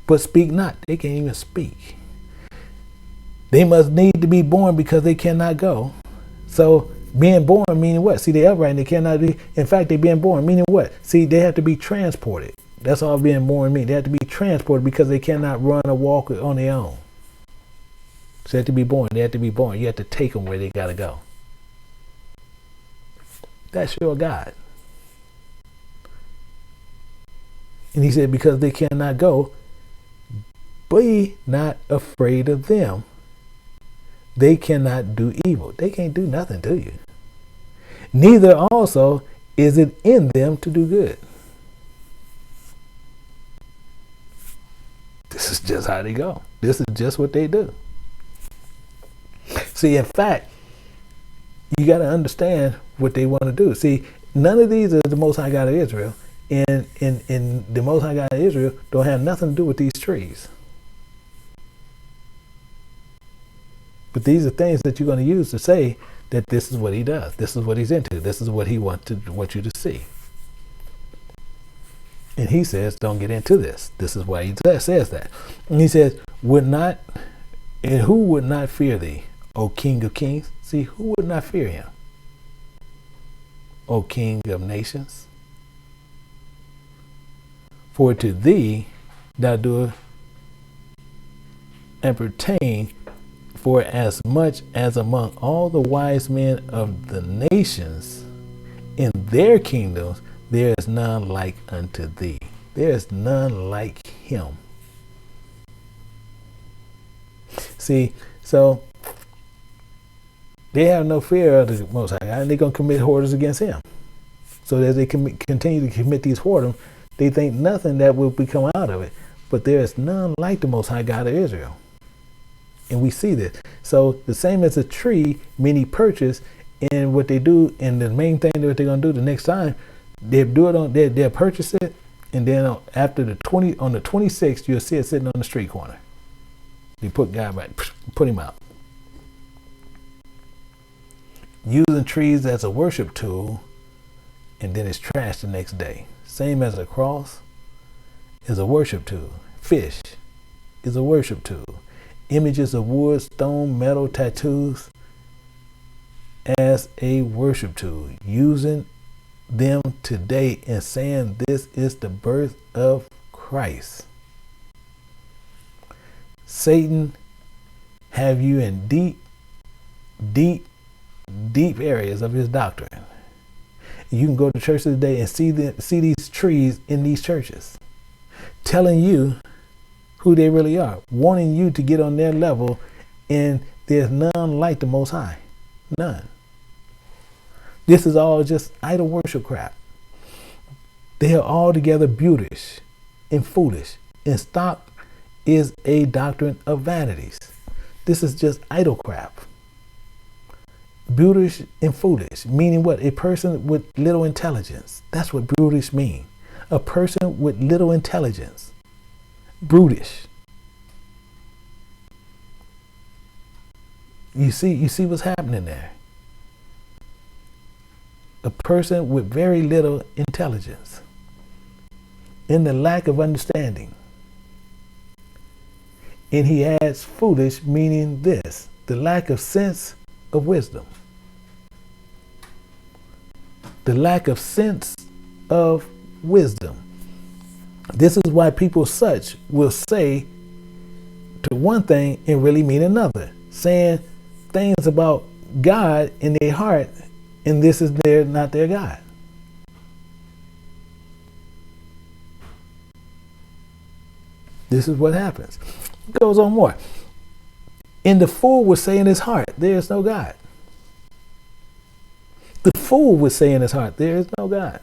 But speak not. They can't even speak. They must need to be born because they cannot go. So being born meaning what? See, they upright and they cannot be. In fact, they being born meaning what? See, they have to be transported. That's all being born means. They have to be transported because they cannot run or walk on their own. So they have to be born. They have to be born. You have to take them where they got to go. That's your God. And he said, because they cannot go, be not afraid of them. They cannot do evil. They can't do nothing to you. Neither also is it in them to do good. This is just how they go. This is just what they do. See, in fact, you got to understand what they want to do. See, none of these are the Most High God of Israel. And the Most High God of Israel don't have nothing to do with these trees. But these are things that you're going to use to say that this is what he does. This is what he's into. This is what he wants you to see. And he says, don't get into this. This is why he says that. And he says, and who would not fear thee, O King of kings? See, who would not fear him? O King of nations? For to thee thou doest and pertain, for as much as among all the wise men of the nations in their kingdoms, there is none like unto thee. There is none like him. See, so they have no fear of the Most High God, and they're going to commit whoredoms against him. So as they continue to commit these whoredoms, they think nothing that will become out of it. But there is none like the Most High God of Israel. And we see this. So the same as a tree, many purchase, and what they do, and the main thing that they're going to do the next time, they'll purchase it, and then after on the 26th, you'll see it sitting on the street corner. They put God back, put him out. Using trees as a worship tool, and then it's trashed the next day. Same as a cross is a worship tool. Fish is a worship tool. Images of wood, stone, metal, tattoos as a worship tool. Using them today and saying this is the birth of Christ. Satan have you in deep areas of his doctrine. You can go to church today and see these trees in these churches, telling you who they really are, wanting you to get on their level, and there's none like the Most High. None. This is all just idol worship crap. They are altogether beautish and foolish, and stock is a doctrine of vanities. This is just idol crap. Brutish and foolish, meaning what? A person with little intelligence. That's what brutish mean. A person with little intelligence. Brutish. You see what's happening there. A person with very little intelligence. In the lack of understanding. And he adds foolish, meaning this, the lack of sense of wisdom. The lack of sense of wisdom. This is why people such will say to one thing and really mean another, saying things about God in their heart, and this is not their God. This is what happens. It goes on more. And the fool would say in his heart, there is no God. The fool would say in his heart, there is no God.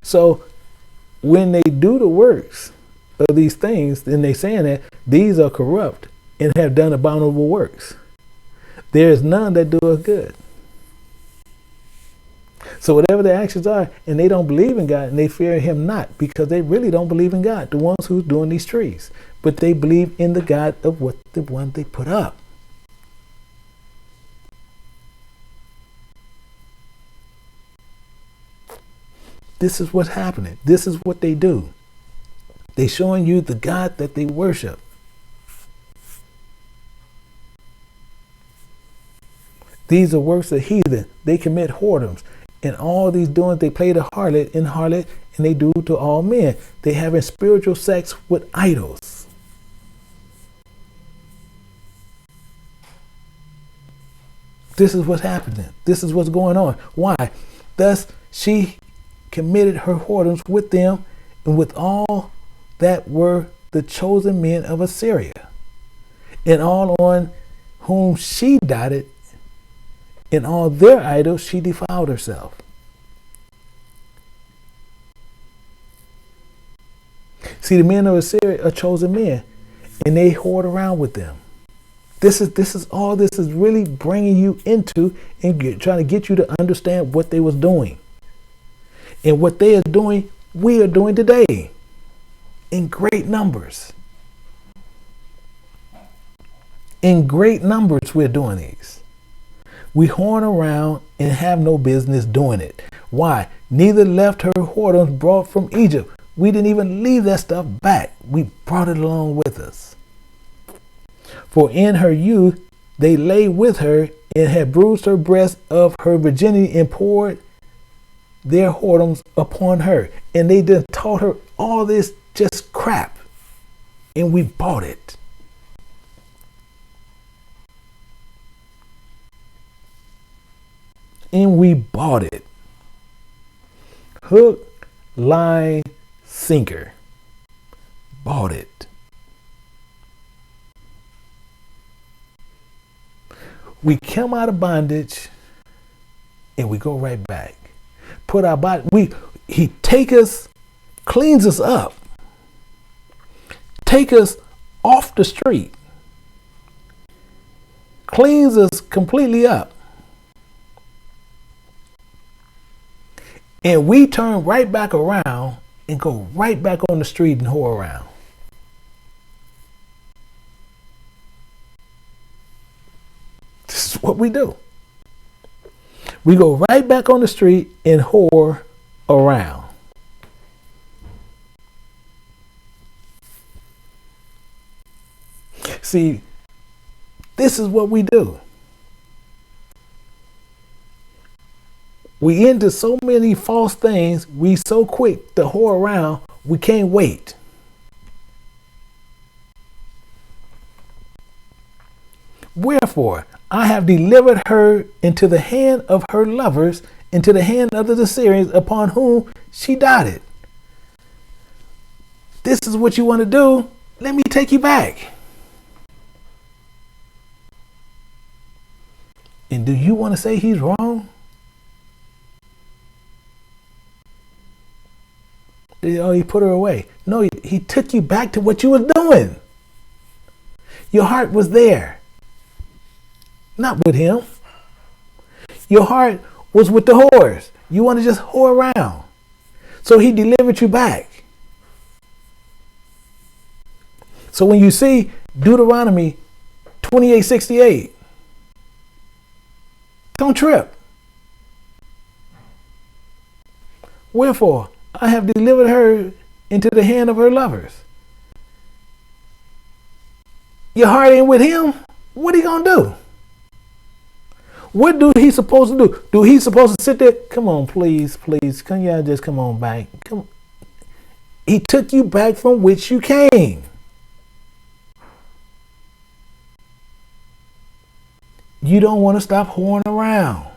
So when they do the works of these things, then they saying that these are corrupt and have done abominable works. There is none that doeth good. So whatever their actions are, and they don't believe in God, and they fear him not, because they really don't believe in God, the ones who's doing these trees. But they believe in the God of what the one they put up. This is what's happening. This is what they do. They showing you the God that they worship. These are works of heathen. They commit whoredoms. And all these doings, they play the harlot, and they do to all men. They having spiritual sex with idols. This is what's happening. This is what's going on. Why? Thus she committed her whoredoms with them and with all that were the chosen men of Assyria, and all on whom she doted, in all their idols she defiled herself. See, the men of Assyria are chosen men, and they hoard around with them. This is all this is really bringing you into, and trying to get you to understand what they was doing. And what they are doing, we are doing today in great numbers. In great numbers, we're doing these. We horn around and have no business doing it. Why? Neither left her whoredoms brought from Egypt. We didn't even leave that stuff back. We brought it along with us. For in her youth they lay with her and had bruised her breast of her virginity and poured their whoredoms upon her. And they just taught her all this just crap. And we bought it. And we bought it. Hook, line, sinker. Bought it. We come out of bondage and we go right back. Put our body, he take us, cleans us up. Take us off the street. Cleans us completely up. And we turn right back around and go right back on the street and whore around. This is what we do. We go right back on the street and whore around. See, this is what we do. We into so many false things. We so quick to whore around, we can't wait. Wherefore, I have delivered her into the hand of her lovers, into the hand of the Assyrians, upon whom she doted. This is what you want to do. Let me take you back. And do you want to say he's wrong? Oh, he put her away. No, he took you back to what you were doing. Your heart was there. Not with him. Your heart was with the whores. You want to just whore around. So he delivered you back. So when you see Deuteronomy 28:68, don't trip. Wherefore, I have delivered her into the hand of her lovers. Your heart ain't with him. What are you going to do? What do he supposed to do? Do he supposed to sit there? Come on, please. Can y'all just come on back? Come. He took you back from which you came. You don't want to stop whoring around.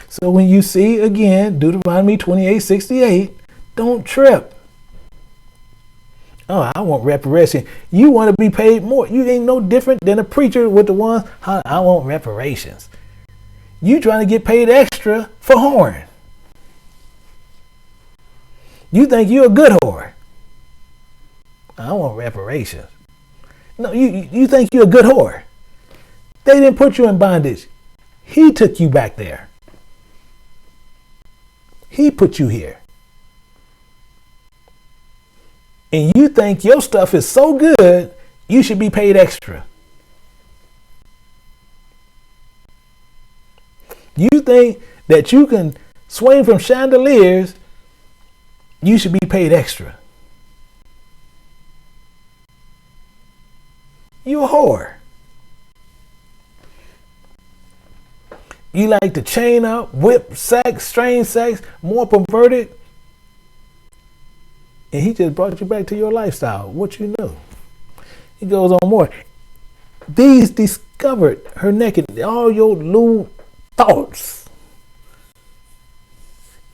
So when you see again Deuteronomy 28:68, don't trip. Oh, I want reparation. You want to be paid more. You ain't no different than a preacher with the ones, I want reparations. You trying to get paid extra for whoring. You think you're a good whore. I want reparations. No, you think you're a good whore. They didn't put you in bondage. He took you back there. He put you here. And you think your stuff is so good, you should be paid extra. You think that you can swing from chandeliers, you should be paid extra. You a whore. You like to chain up, whip, sex, strange sex, more perverted. And he just brought you back to your lifestyle, what you knew. He goes on more. These discovered her naked, all your lewd thoughts.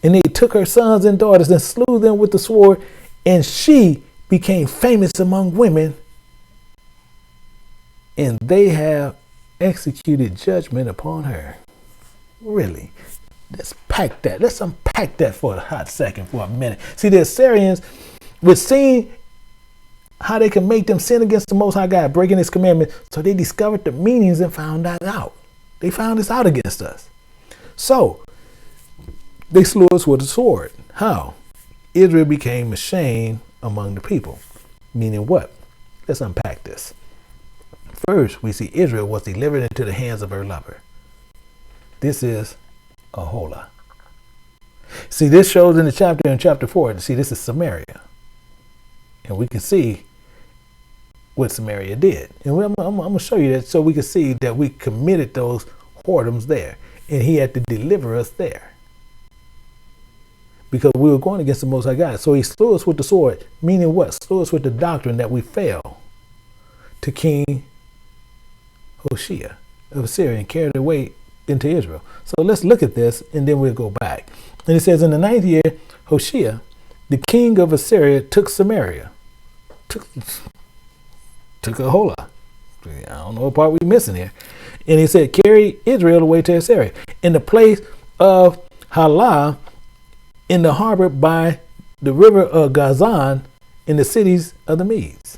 And they took her sons and daughters and slew them with the sword, and she became famous among women, and they have executed judgment upon her. Really? Let's pack that. Let's unpack that for a hot second, for a minute. See, the Assyrians were seeing how they can make them sin against the Most High God, breaking His commandments. So they discovered the meanings and found that out. They found this out against us. So they slew us with a sword. How? Israel became ashamed among the people. Meaning what? Let's unpack this. First, we see Israel was delivered into the hands of her lover. This is Aholah. See, this shows in chapter 4. See, this is Samaria. And we can see what Samaria did. And I'm going to show you that so we can see that we committed those whoredoms there. And He had to deliver us there. Because we were going against the Most High God. So He slew us with the sword. Meaning what? Slew us with the doctrine that we fell to King Hoshea of Assyria and carried away into Israel. So let's look at this and then we'll go back. And it says, in the 9th year, Hoshea, the king of Assyria, took Samaria. Took Aholah. I don't know what part we're missing here. And he said, carry Israel away to Assyria, in the place of Aholah, in the harbor by the river of Gazan, in the cities of the Medes.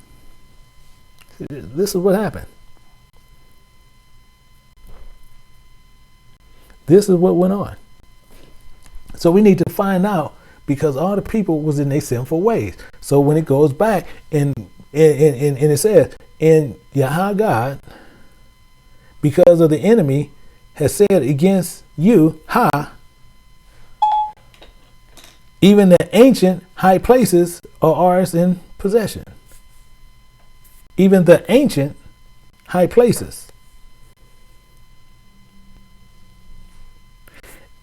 This is what happened. This is what went on. So we need to find out, because all the people was in their sinful ways. So when it goes back and it says, in Yahweh God, because of the enemy has said against you, even the ancient high places are ours in possession. Even the ancient high places.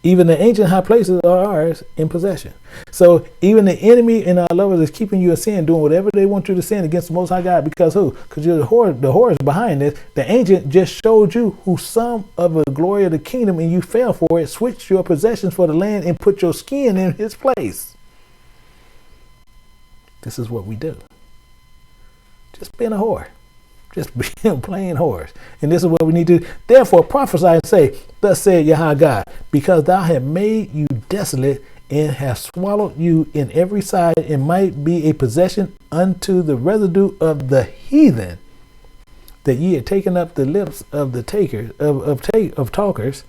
Even the ancient high places are ours in possession. So even the enemy and our lovers is keeping you in sin, doing whatever they want you to sin against the Most High God. Because who? Because you're the whore is behind this. The ancient just showed you who some of the glory of the kingdom, and you fell for it, switched your possessions for the land, and put your skin in His place. This is what we do. Just being a whore. Just being plain whores. And this is what we need to do. Therefore prophesy and say, thus said Yahweh God, because thou hast made you desolate, and have swallowed you in every side, and might be a possession unto the residue of the heathen, that ye had taken up the lips of the takers of talkers,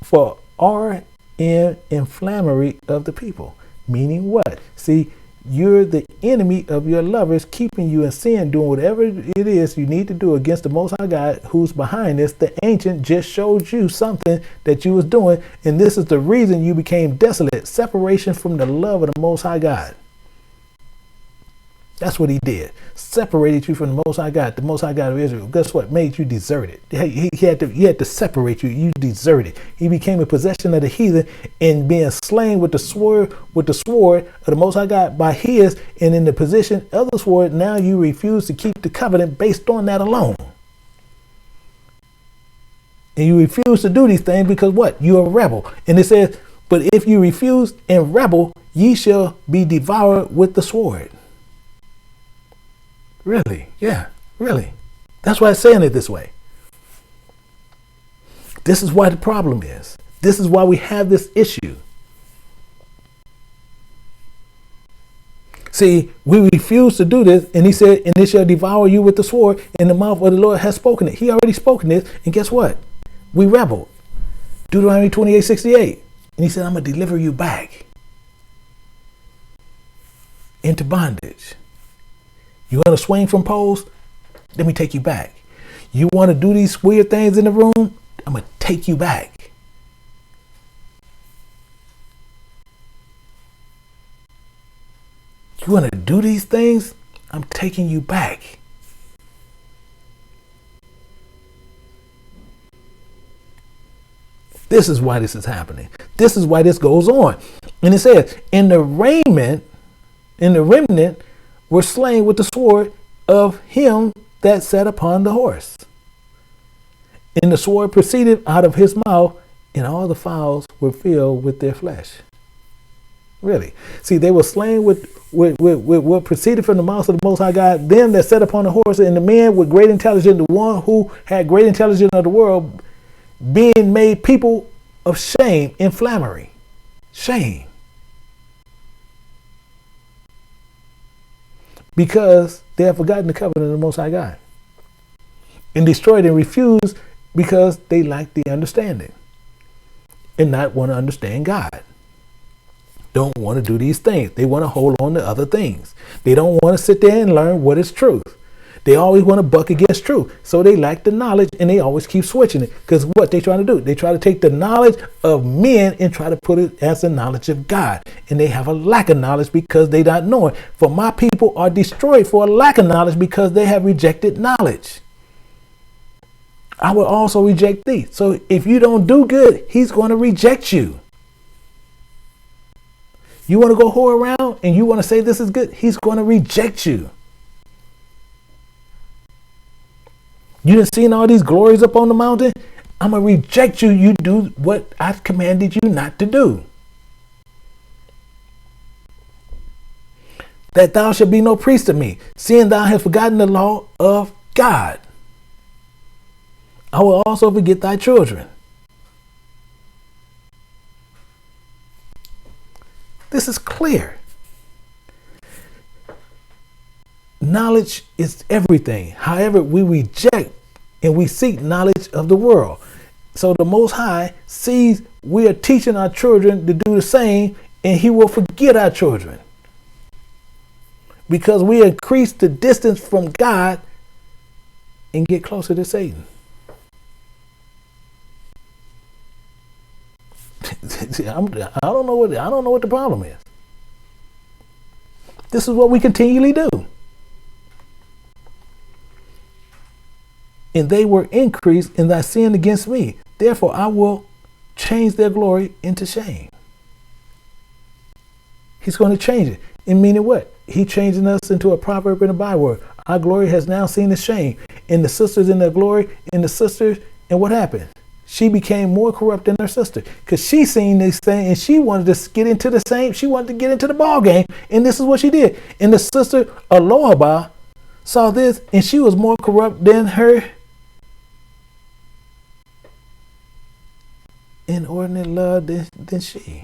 for are an inflammatory of the people. Meaning what? See, you're the enemy of your lovers, keeping you in sin, doing whatever it is you need to do against the Most High God, who's behind this. The ancient just showed you something that you was doing, and this is the reason you became desolate. Separation from the love of the Most High God. That's what He did. Separated you from the Most High God, the Most High God of Israel. Guess what? Made you deserted. He had to separate you. You deserted. He became a possession of the heathen, and being slain with the sword of the Most High God by His, and in the position of the sword. Now you refuse to keep the covenant based on that alone. And you refuse to do these things because what? You're a rebel. And it says, but if you refuse and rebel, ye shall be devoured with the sword. Really? Yeah, really. That's why it's saying it this way. This is why the problem is. This is why we have this issue. See, we refuse to do this, and he said, and it shall devour you with the sword, and the mouth of the Lord has spoken it. He already spoken this, and guess what? We rebelled. Deuteronomy 28:68. And he said, I'm going to deliver you back into bondage. You want to swing from poles? Let me take you back. You want to do these weird things in the room? I'm going to take you back. You want to do these things? I'm taking you back. This is why this is happening. This is why this goes on. And it says, and the remnant were slain with the sword of him that sat upon the horse. And the sword proceeded out of his mouth, and all the fowls were filled with their flesh. Really? See, they were slain with what proceeded from the mouth of the Most High God, them that sat upon the horse, and the man with great intelligence, the one who had great intelligence of the world, being made people of shame, inflammatory. Shame. Because they have forgotten the covenant of the Most High God. And destroyed and refused because they lack the understanding. And not want to understand God. Don't want to do these things. They want to hold on to other things. They don't want to sit there and learn what is truth. They always want to buck against truth. So they lack the knowledge, and they always keep switching it. Because what they trying to do? They try to take the knowledge of men and try to put it as the knowledge of God. And they have a lack of knowledge because they not know it. For my people are destroyed for a lack of knowledge because they have rejected knowledge. I will also reject thee. So if you don't do good, he's going to reject you. You want to go whore around and you want to say this is good, he's going to reject you. You done seen all these glories up on the mountain? I'm going to reject you. You do what I've commanded you not to do. That thou shalt be no priest to me, seeing thou hast forgotten the law of God. I will also forget thy children. This is clear. Knowledge is everything. However, we reject and we seek knowledge of the world. So the Most High sees we are teaching our children to do the same, and he will forget our children. Because we increase the distance from God and get closer to Satan. I don't know what the problem is. This is what we continually do. And they were increased in thy sin against me. Therefore, I will change their glory into shame. He's going to change it. And meaning what? He changing us into a proverb and a byword. Our glory has now seen the shame. And the sisters in their glory, and the sisters, and what happened? She became more corrupt than her sister. Because she seen this thing and she wanted to get into the same, she wanted to get into the ball game. And this is what she did. And the sister, Aholibah, saw this, and she was more corrupt than her inordinate love than she.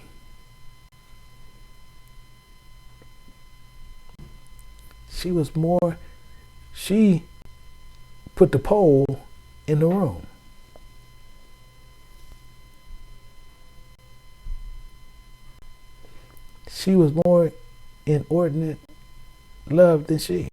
She put the pole in the room. She was more inordinate love than she.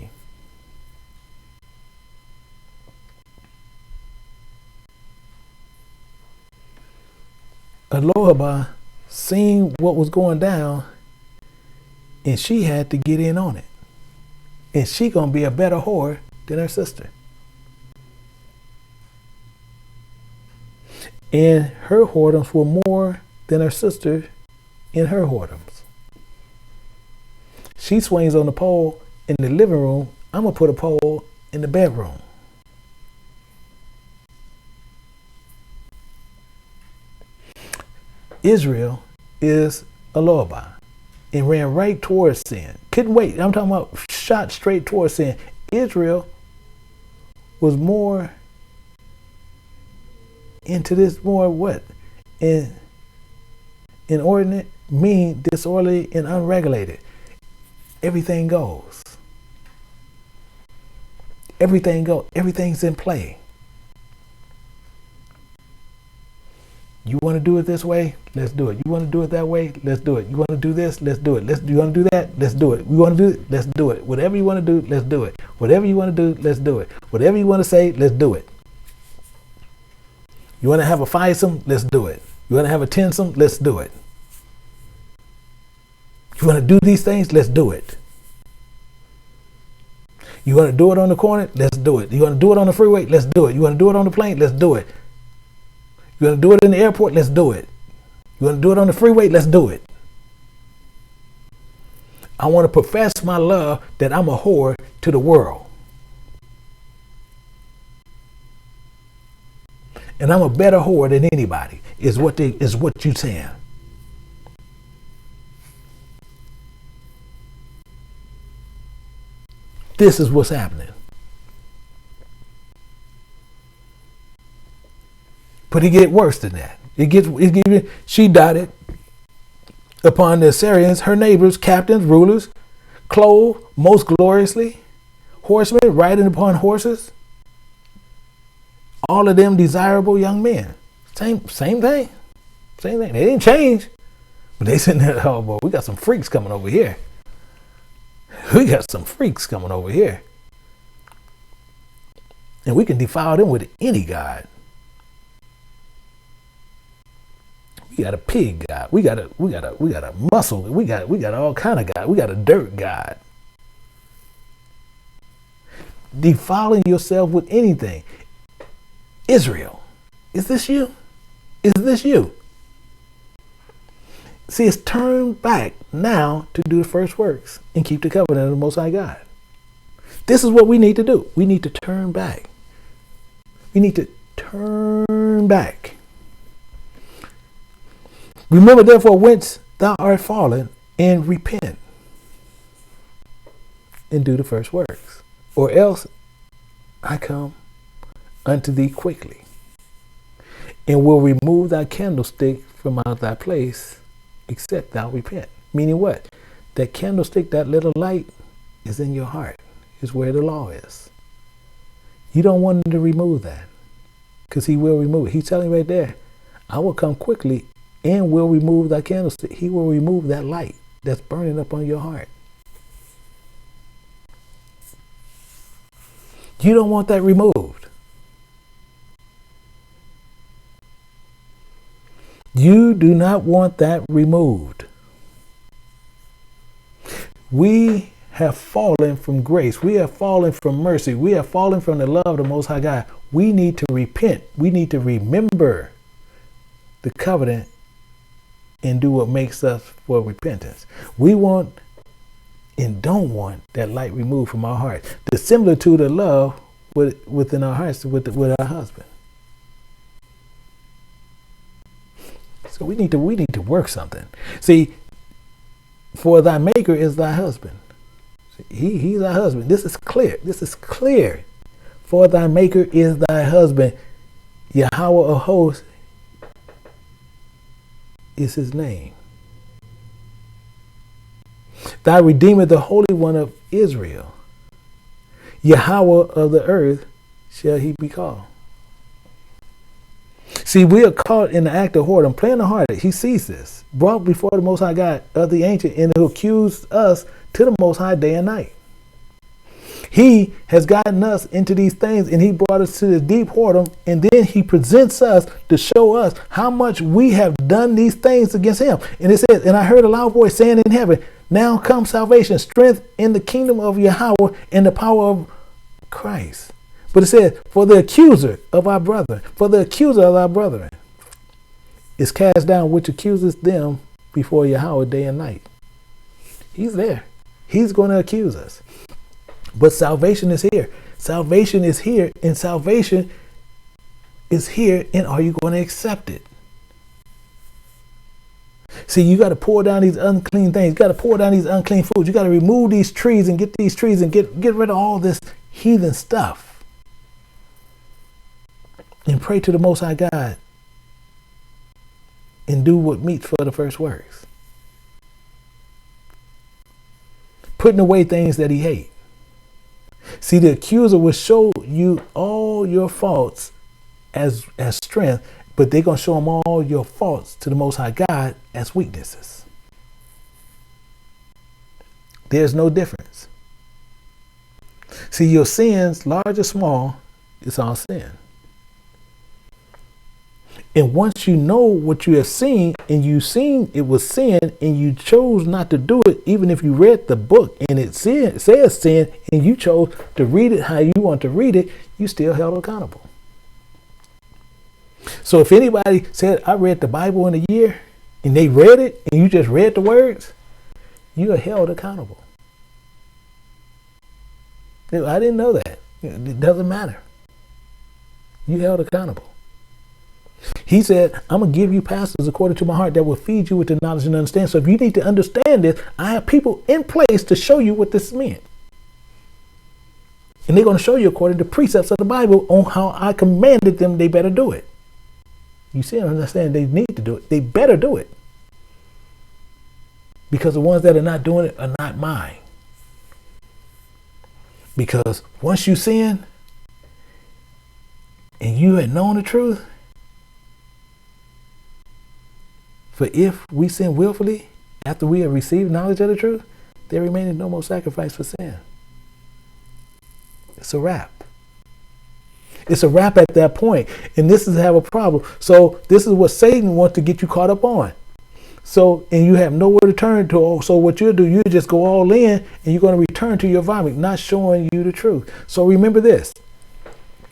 Aholibah seen what was going down, and she had to get in on it. And she gonna be a better whore than her sister. And her whoredoms were more than her sister in her whoredoms. She swings on the pole in the living room. I'm gonna put a pole in the bedroom. Israel is Aholibah and ran right towards sin. Couldn't wait. I'm talking about shot straight towards sin. Israel was more into this, more what? Inordinate, mean, disorderly, and unregulated. everything goes. Everything goes. Everything's in play. You want to do it this way? Let's do it. You want to do it that way? Let's do it. You want to do this? Let's do it. You want to do that? Let's do it. We want to do it? Let's do it. Whatever you want to do, let's do it. Whatever you want to do, let's do it. Whatever you want to say, let's do it. You want to have a fivesome? Let's do it. You want to have a tensome? Let's do it. You want to do these things? Let's do it. You want to do it on the corner? Let's do it. You want to do it on the freeway? Let's do it. You want to do it on the plane? Let's do it. You want to do it in the airport? Let's do it. You want to do it on the freeway? Let's do it. I want to profess my love that I'm a whore to the world. And I'm a better whore than anybody, is what you're saying. This is what's happening. But it gets worse than that. She died upon the Assyrians, her neighbors, captains, rulers, clothed most gloriously, horsemen riding upon horses, all of them desirable young men. Same thing. They didn't change. But they said, oh boy, we got some freaks coming over here. We got some freaks coming over here. And we can defile them with any god. We got a pig god. We got a muscle. We got all kind of god. We got a dirt god. Defiling yourself with anything. Israel, is this you? Is this you? See, it's turned back now to do the first works and keep the covenant of the Most High God. This is what we need to do. We need to turn back. We need to turn back. Remember therefore whence thou art fallen, and repent and do the first works, or else I come unto thee quickly, and will remove thy candlestick from out thy place, except thou repent. Meaning what? That candlestick, that little light, is in your heart, is where the law is. You don't want him to remove that, because he will remove it. He's telling you right there, I will come quickly and will remove thy candlestick. He will remove that light that's burning up on your heart. You don't want that removed. You do not want that removed. We have fallen from grace. We have fallen from mercy. We have fallen from the love of the Most High God. We need to repent. We need to remember the covenant and do what makes us for repentance. We want and don't want that light removed from our heart. The similitude of love within our hearts with our husband. So we need to work something. See, for thy maker is thy husband. He's our husband. This is clear. This is clear. For thy maker is thy husband. Yahweh of hosts is his name. Thy Redeemer, the Holy One of Israel. Yahweh of the earth shall he be called. See, we are caught in the act of whoredom, playing the harlot. He sees this, brought before the Most High God of the ancient, and who accused us to the Most High day and night. He has gotten us into these things, and he brought us to the deep whoredom, and then he presents us to show us how much we have done these things against him. And it says, and I heard a loud voice saying in heaven, now comes salvation, strength in the kingdom of Yahweh, and the power of Christ. But it says, for the accuser of our brethren, is cast down, which accuses them before Yahweh day and night. He's there. He's going to accuse us. But salvation is here. Salvation is here, and salvation is here, and are you going to accept it? See, you got to pour down these unclean things. You got to pour down these unclean foods. You got to remove these trees and get these trees and get rid of all this heathen stuff. And pray to the Most High God and do what meets for the first works. putting away things that he hates. See, the accuser will show you all your faults as strength, but they're going to show them all your faults to the Most High God as weaknesses. There's no difference. See, your sins, large or small, it's all sin. And once you know what you have seen, and you seen it was sin, and you chose not to do it, even if you read the book and it says sin, and you chose to read it how you want to read it, you still held accountable. So if anybody said, I read the Bible in a year, and they read it, and you just read the words, you are held accountable. I didn't know that. It doesn't matter. You held accountable. He said, I'm going to give you pastors according to my heart that will feed you with the knowledge and understanding. So if you need to understand this, I have people in place to show you what this meant. And they're going to show you according to precepts of the Bible on how I commanded them they better do it. You see and understand they need to do it. They better do it. Because the ones that are not doing it are not mine. Because once you sin and you had known the truth, for if we sin willfully after we have received knowledge of the truth, there remaineth no more sacrifice for sin. It's a wrap. It's a wrap at that point. And this is have a problem. So this is what Satan wants to get you caught up on. So, and you have nowhere to turn to. So what you'll do, you just go all in and you're going to return to your vomit, not showing you the truth. So remember this.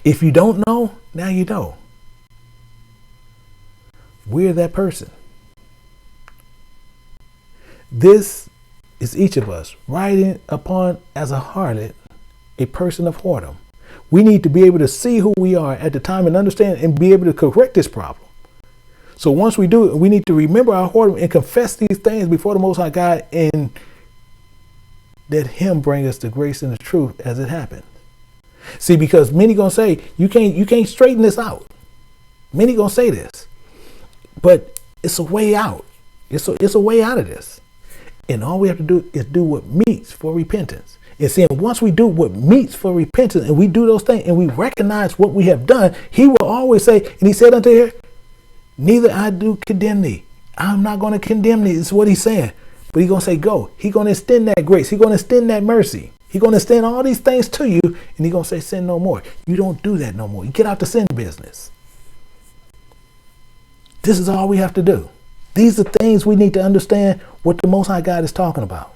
If you don't know, now you know. We're that person. This is each of us riding upon as a harlot, a person of whoredom. We need to be able to see who we are at the time and understand and be able to correct this problem. So once we do it, we need to remember our whoredom and confess these things before the Most High God and let Him bring us the grace and the truth as it happens. See, because many gonna say you can't straighten this out. Many gonna say this, but it's a way out. It's a way out of this. And all we have to do is do what meets for repentance. And saying once we do what meets for repentance and we do those things and we recognize what we have done, He will always say, and He said unto her, neither I do condemn thee. I'm not going to condemn thee. It's what He's saying. But He's going to say, go. He's going to extend that grace. He's going to extend that mercy. He's going to extend all these things to you. And He's going to say, sin no more. You don't do that no more. You get out the sin business. This is all we have to do. These are things we need to understand what the Most High God is talking about.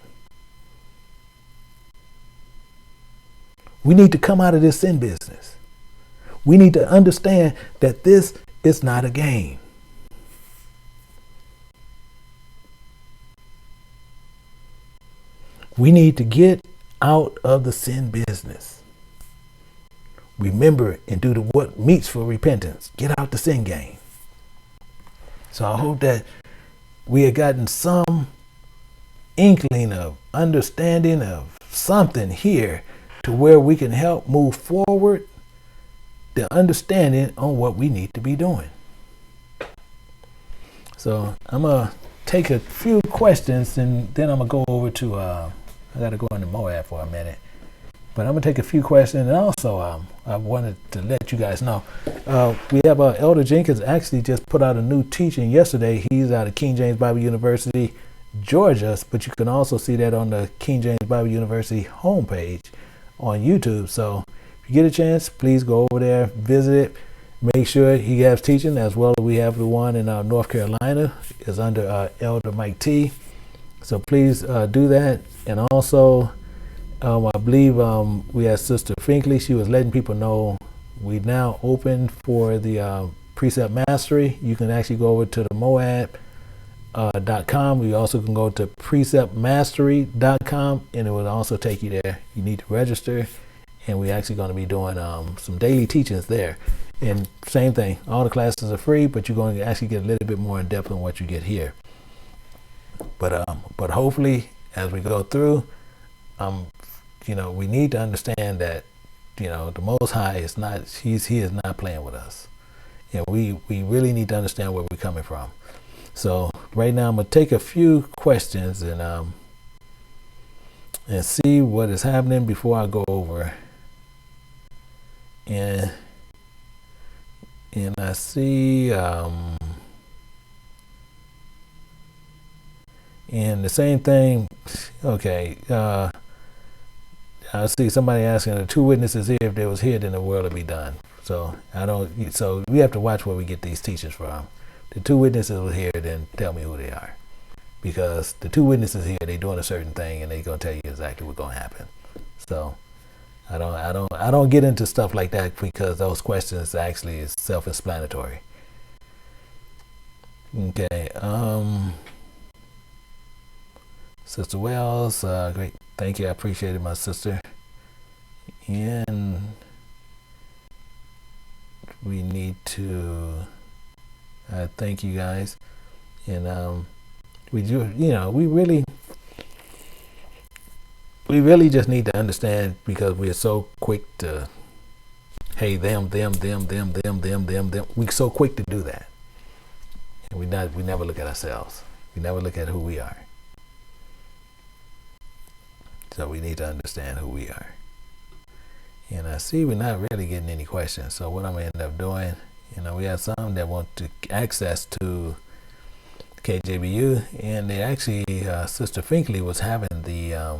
We need to come out of this sin business. We need to understand that this is not a game. We need to get out of the sin business. Remember and do what meets for repentance. Get out the sin game. So I hope that we have gotten some inkling of understanding of something here to where we can help move forward the understanding on what we need to be doing. So I'm going to take a few questions and then I'm going to go over to, I got to go into Moab for a minute. But I'm going to take a few questions. And also, I wanted to let you guys know, we have Elder Jenkins actually just put out a new teaching yesterday. He's out of King James Bible University, Georgia. But you can also see that on the King James Bible University homepage on YouTube. So if you get a chance, please go over there, visit it. Make sure he has teaching as well. We have the one in North Carolina is under Elder Mike T. So please do that. And also, I believe we had Sister Finkley. She was letting people know we now open for the Precept Mastery. You can actually go over to the Moab.com. You also can go to preceptmastery.com and it will also take you there. You need to register. And we're actually going to be doing some daily teachings there. And same thing, all the classes are free, but you're going to actually get a little bit more in depth than what you get here. But hopefully, as we go through, we need to understand that, the Most High is not, he is not playing with us. And we really need to understand where we're coming from. So right now I'm going to take a few questions and and see what is happening before I go over. And I see and the same thing. Okay, I see somebody asking the two witnesses here, if there was here, then the world would be done. So so we have to watch where we get these teachings from. The two witnesses were here, then tell me who they are, because the two witnesses here, they doing a certain thing and they gonna tell you exactly what's gonna happen. So I don't get into stuff like that, because those questions actually is self-explanatory. Okay. Sister Wells, great. Thank you. I appreciate it, my sister. And we need to thank you guys. And we do, we really just need to understand, because we're so quick to, hey, them. We're so quick to do that. And we never look at ourselves. We never look at who we are. So we need to understand who we are. And I see we're not really getting any questions. So what I'm going to end up doing, we have some that want to access to KJBU, and they actually, Sister Finkley was having the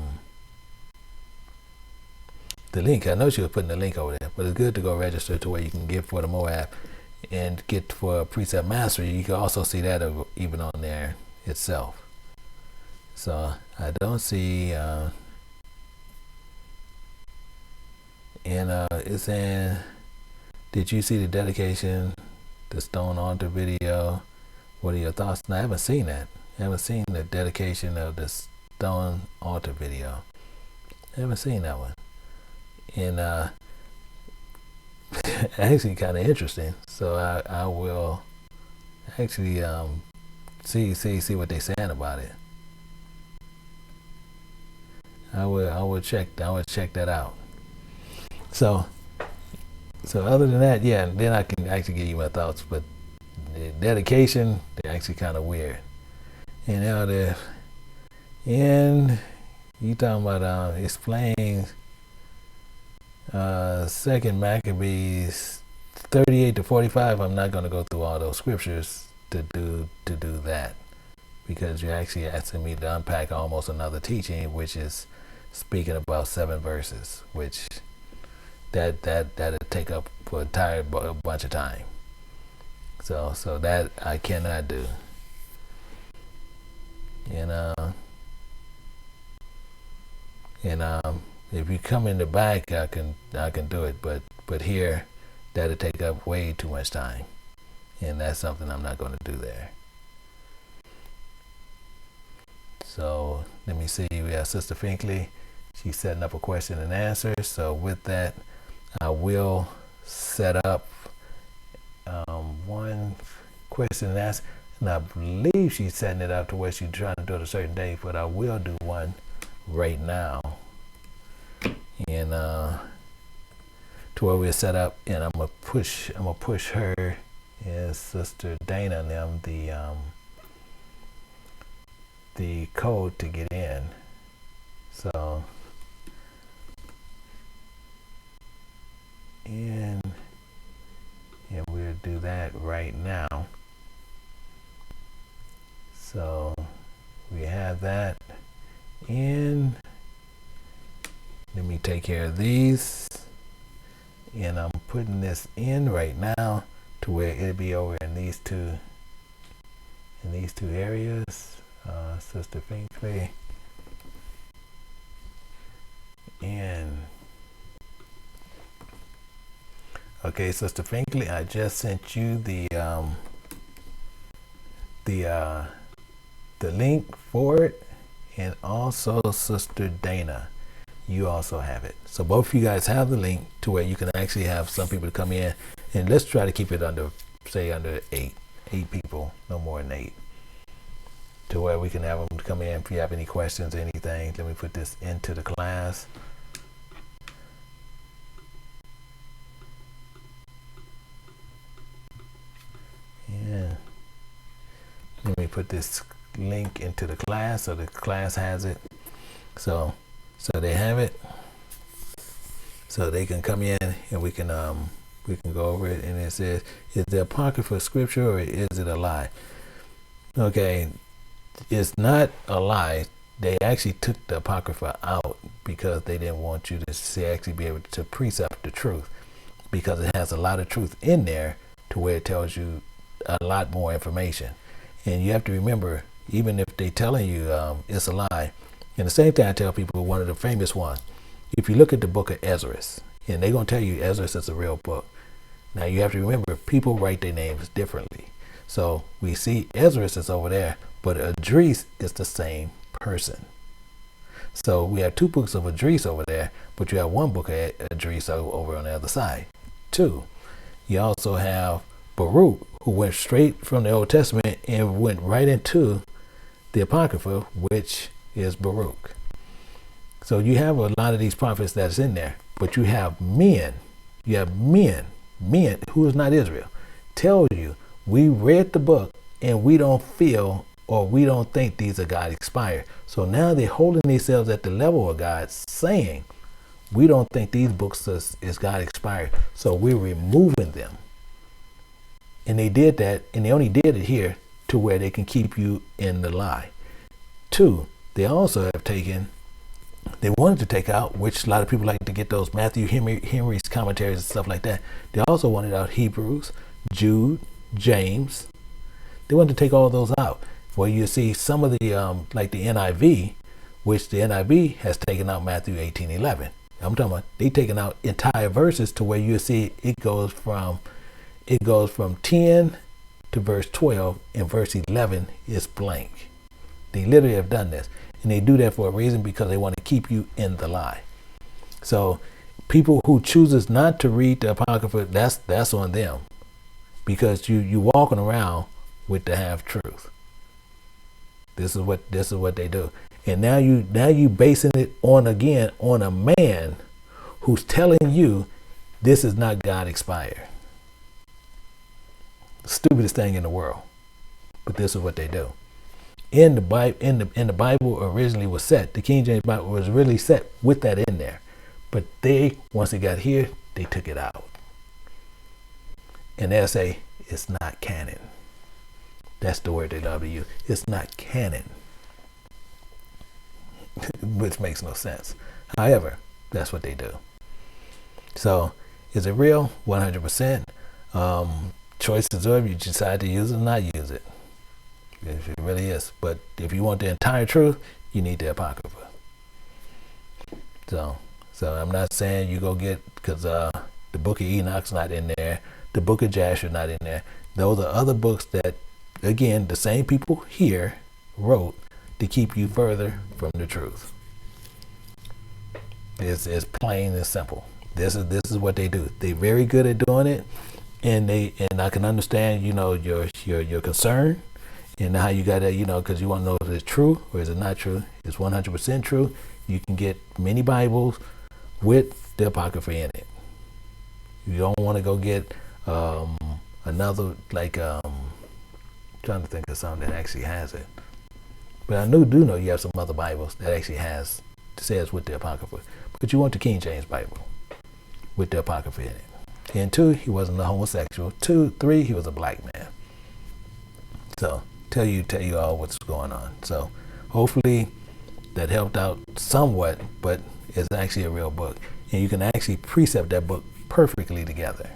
link. I know she was putting the link over there, but it's good to go register to where you can get for the Moab and get for Precept Mastery. You can also see that even on there itself. So I don't see... And it's saying, did you see the dedication, the stone altar video? What are your thoughts? No, I haven't seen that. I haven't seen the dedication of the stone altar video. I haven't seen that one. And actually kind of interesting. So I will actually see what they're saying about it. I will check that out. So other than that, yeah, then I can actually give you my thoughts. But the dedication, they're actually kind of weird. And now you talking about explaining Second Maccabees 38-45. I'm not going to go through all those scriptures to do that, because you're actually asking me to unpack almost another teaching, which is speaking about 7 verses, which that'll take up for a bunch of time. So that I cannot do. And if you come in the back, I can do it, but here that'll take up way too much time, and that's something I'm not going to do there. So let me see. We have Sister Finkley. She's setting up a question and answer. So with that, I will set up one question and answer, and I believe she's setting it up to where she's trying to do it a certain day, but I will do one right now, and to where we're set up, and I'm gonna push her and Sister Dana and them the code to get in. So and we'll do that right now. So we have that in. Let me take care of these, and I'm putting this in right now to where it'll be over in these two areas. Sister Finkley and okay, Sister Finkley, I just sent you the link for it, and also Sister Dana, you also have it. So both of you guys have the link to where you can actually have some people to come in, and let's try to keep it under 8 people, no more than 8, to where we can have them come in if you have any questions or anything. Let me put this into the class. Yeah. Let me put this link into the class so the class has it. So So they have it. So they can come in and we can go over it. And it says, is the Apocrypha scripture or is it a lie? Okay, it's not a lie. They actually took the Apocrypha out because they didn't want you to actually be able to precept the truth, because it has a lot of truth in there to where it tells you a lot more information. And you have to remember, even if they're telling you it's a lie, and the same thing I tell people, one of the famous ones, if you look at the book of Ezra, and they're going to tell you Ezra is a real book. Now you have to remember, people write their names differently. So we see Ezra is over there, but Idris is the same person. So we have two books of Idris over there, but you have one book of Idris over on the other side. Two, you also have Baruch, who went straight from the Old Testament and went right into the Apocrypha, which is Baruch. So you have a lot of these prophets that's in there, but you have men who is not Israel, tell you, we read the book and we don't feel or we don't think these are God inspired. So now they're holding themselves at the level of God, saying, we don't think these books is God inspired, so we're removing them. And they did that, and they only did it here to where they can keep you in the lie. Two, they also have they wanted to take out, which a lot of people like to get those Matthew Henry's commentaries and stuff like that. They also wanted out Hebrews, Jude, James. They wanted to take all those out. Well, you see some of the, like the NIV, which the NIV has taken out Matthew 18:11. I'm talking about they taken out entire verses to where you see it goes from 10 to verse 12, and verse 11 is blank. They literally have done this, and they do that for a reason, because they want to keep you in the lie. So people who chooses not to read the Apocrypha, that's on them, because you walking around with the half truth. This is what they do. And now you basing it on a man who's telling you this is not God inspired. Stupidest thing in the world. But this is what they do. In the Bible originally was set, the King James Bible was really set with that in there. But once it got here, they took it out. And they'll say it's not canon. That's the word they love to use. It's not canon. Which makes no sense. However, that's what they do. So, is it real? 100%. Choice is yours. You decide to use it or not use it. It really is. But if you want the entire truth, you need the Apocrypha. So I'm not saying you go get, because the book of Enoch's not in there. The book of Jasher not in there. Those are other books that, again, the same people here wrote to keep you further from the truth. It's plain and simple. This is what they do. They're very good at doing it, and I can understand, your concern and how you got that, because you want to know if it's true or is it not true. It's 100% true. You can get many Bibles with the Apocrypha in it. You don't want to go get another, trying to think of something that actually has it. But I do know you have some other Bibles that actually says with the Apocrypha. But you want the King James Bible with the Apocrypha in it. And 2, he wasn't a homosexual. 3, he was a black man. So tell you all what's going on. So hopefully that helped out somewhat, but it's actually a real book. And you can actually precept that book perfectly together.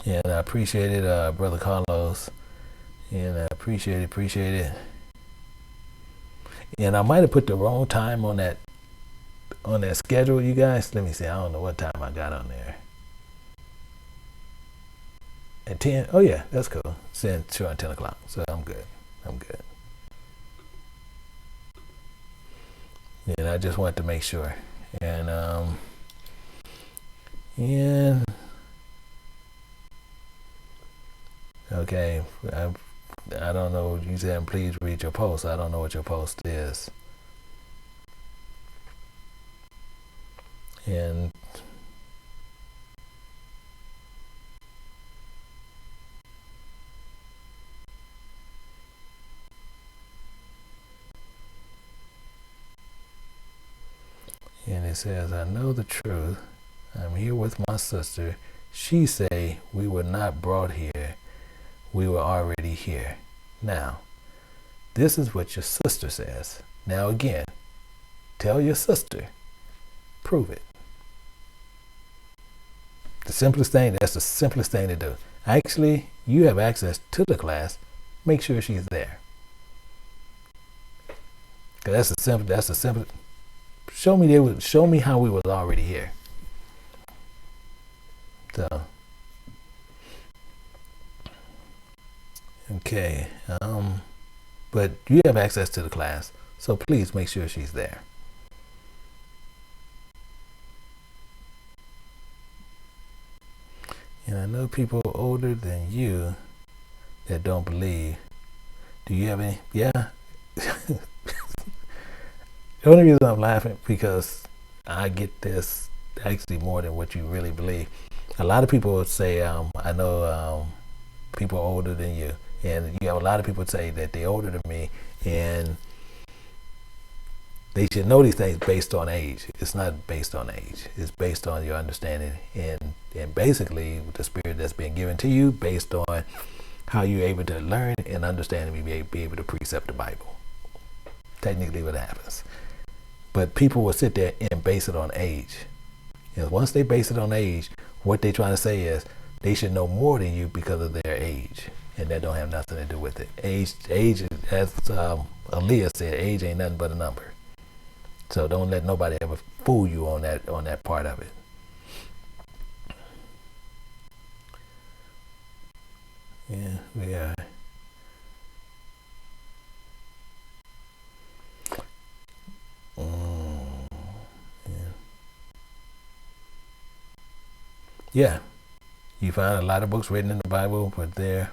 And I appreciate it, Brother Carlos. And I appreciate it. And I might have put the wrong time on that schedule, you guys. Let me see. I don't know what time I got on there. At 10? Oh yeah, that's cool. It's sure at 10 o'clock. So I'm good. And I just wanted to make sure. And okay, I don't know. You said please read your post. I don't know what your post is. And And it says, I know the truth. I'm here with my sister. She say we were not brought here. We were already here. Now, this is what your sister says. Now again, tell your sister. Prove it. That's the simplest thing to do. Actually, you have access to the class. Make sure she's there. Cause that's the simple. Show me how we was already here. So, okay. But you have access to the class, so please make sure she's there. And I know people older than you that don't believe. Do you have any? Yeah. The only reason I'm laughing because I get this actually more than what you really believe. A lot of people would say, I know people older than you, and you have a lot of people say that they're older than me, and they should know these things based on age. It's not based on age. It's based on your understanding and basically the spirit that's being given to you based on how you're able to learn and understand and be able to precept the Bible. Technically what happens. But people will sit there and base it on age. And once they base it on age, what they're trying to say is they should know more than you because of their age. And that don't have nothing to do with it. Age, as Aaliyah said, age ain't nothing but a number. So don't let nobody ever fool you on that part of it. Yeah, we are. Yeah, you find a lot of books written in the Bible, but their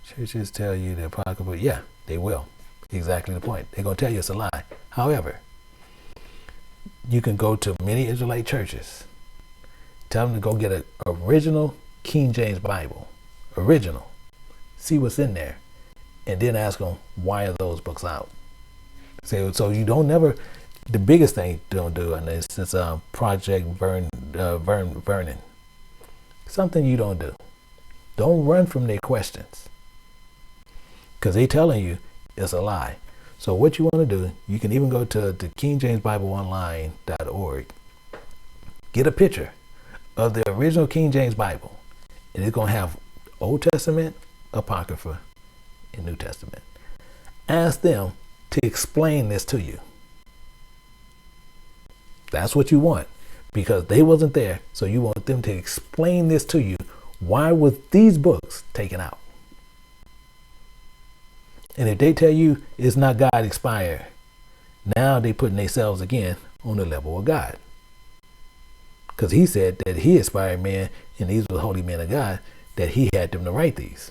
churches tell you the apocryphal. Yeah, they will. Exactly the point. They're going to tell you it's a lie. However, you can go to many Israelite churches, tell them to go get an original King James Bible, original, see what's in there, and then ask them, why are those books out? So you don't never, the biggest thing you don't do, and it's Project Vernon. Something you don't do. Don't run from their questions. Because they telling you it's a lie. So what you want to do, you can even go to the KingJamesBibleOnline.org. Get a picture of the original King James Bible. And it's going to have Old Testament, Apocrypha, and New Testament. Ask them to explain this to you. That's what you want. Because they wasn't there, so you want them to explain this to you. Why was these books taken out? And if they tell you it's not God expired, now they putting themselves again on the level of God. Because he said that he inspired men, and these were holy men of God, that he had them to write these.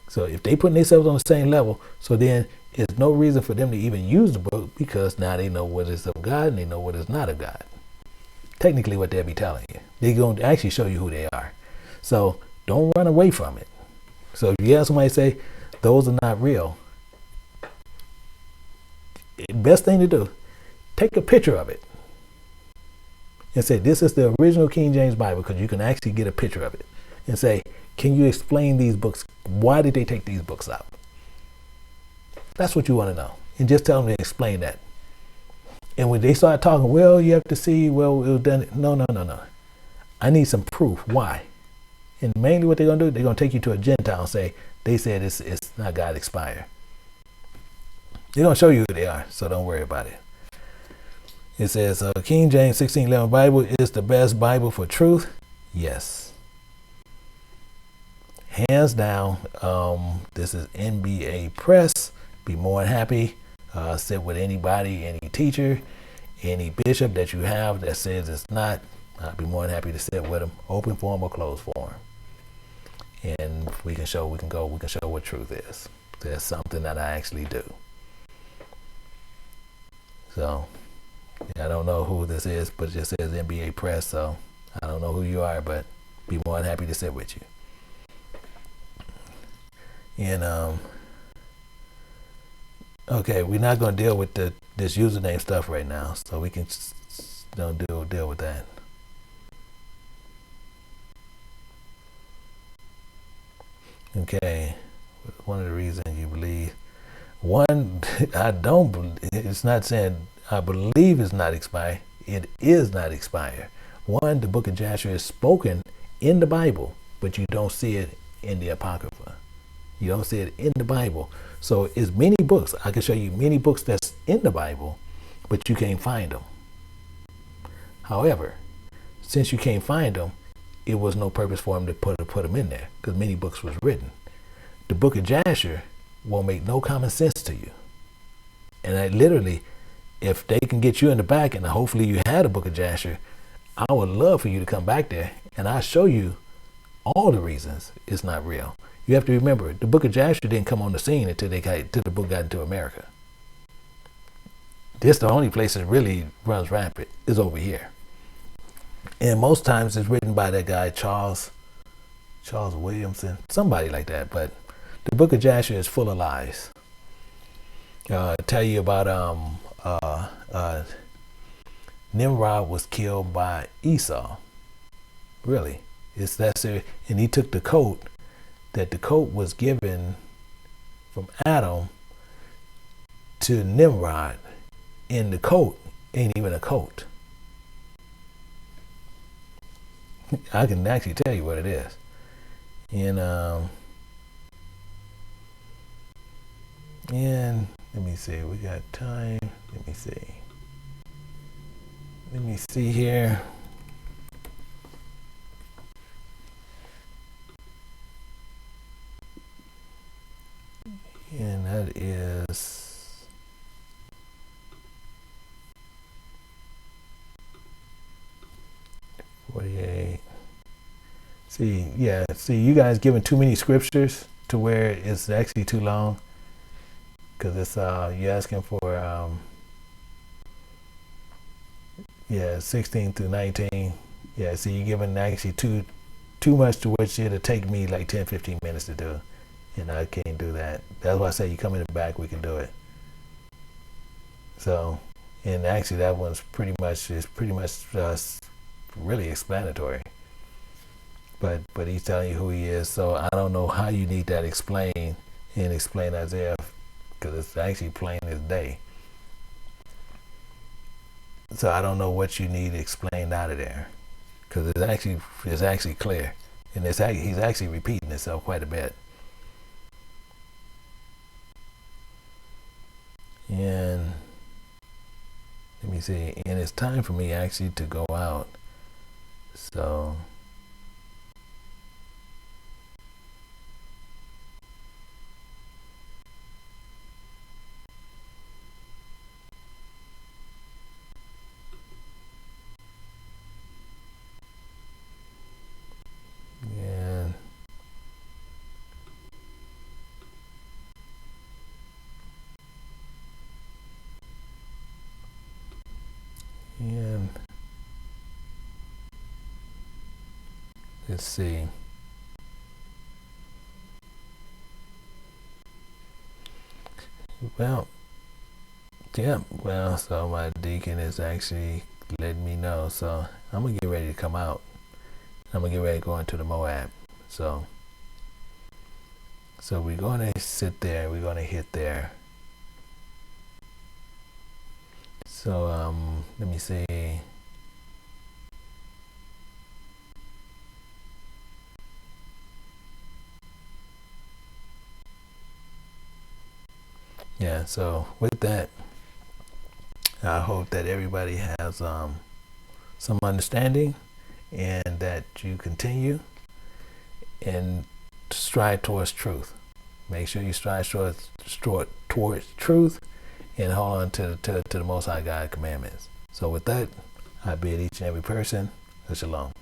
So if they putting themselves on the same level, so then there's no reason for them to even use the book, because now they know what is of God and they know what is not of God. Technically what they'll be telling you. They're going to actually show you who they are. So don't run away from it. So if you have somebody say, those are not real, best thing to do, take a picture of it and say, this is the original King James Bible, because you can actually get a picture of it and say, can you explain these books? Why did they take these books out? That's what you want to know. And just tell them to explain that. And when they start talking, well, you have to see, well, it was done. No. I need some proof. Why? And mainly what they're going to do, they're going to take you to a Gentile and say, they said it's not God expired. They're going to show you who they are, so don't worry about it. It says, King James 1611 Bible is the best Bible for truth. Yes. Hands down, this is NBA Press. Be more than happy. Sit with anybody, any teacher, any bishop that you have that says it's not. I'd be more than happy to sit with them, open form or closed form. And we can show what truth is. There's something that I actually do. So, I don't know who this is, but it just says NBA Press, so I don't know who you are, but be more than happy to sit with you. And, okay, we're not going to deal with this username stuff right now, so we can don't deal with that. Okay, one of the reasons you believe. One, I don't believe, it's not saying I believe it's not expired. It is not expired. One, the book of Joshua is spoken in the Bible, but you don't see it in the Apocrypha. You don't see it in the Bible. So it's many books. I can show you many books that's in the Bible, but you can't find them. However, since you can't find them, it was no purpose for him to put them in there because many books was written. The book of Joshua won't make no common sense to you. And I literally, if they can get you in the back, and hopefully you had a book of Joshua, I would love for you to come back there and I'll show you all the reasons it's not real. You have to remember, the book of Joshua didn't come on the scene until the book got into America. This the only place it really runs rampant is over here. And most times it's written by that guy, Charles Williamson, somebody like that. But the book of Joshua is full of lies. Tell you about Nimrod was killed by Esau. Really, and he took the coat that the coat was given from Adam to Nimrod, and the coat ain't even a coat. I can actually tell you what it is. And let me see, we got time. Let me see here. And that is 48. See, you guys giving too many scriptures to where it's actually too long. Because it's you're asking for 16 through 19. Yeah, see, you're giving actually too much to which it'll take me like 10-15 minutes to do. And I can't do that. That's why I say you come in the back, we can do it. So, and actually that one's pretty much really explanatory. But he's telling you who he is. So I don't know how you need that explain Isaiah, because it's actually plain as day. So I don't know what you need explained out of there, because it's actually clear, and he's actually repeating himself quite a bit. And let me see, and it's time for me actually to go out. So and let's see. So my deacon is actually letting me know. So I'm going to get ready to come out. I'm going to get ready to go into the Moab. So we're going to sit there. We're going to hit there. So let me see. Yeah, so with that, I hope that everybody has some understanding, and that you continue and strive towards truth. Make sure you strive towards truth and hold on to the Most High God commandments. So with that, I bid each and every person a shalom.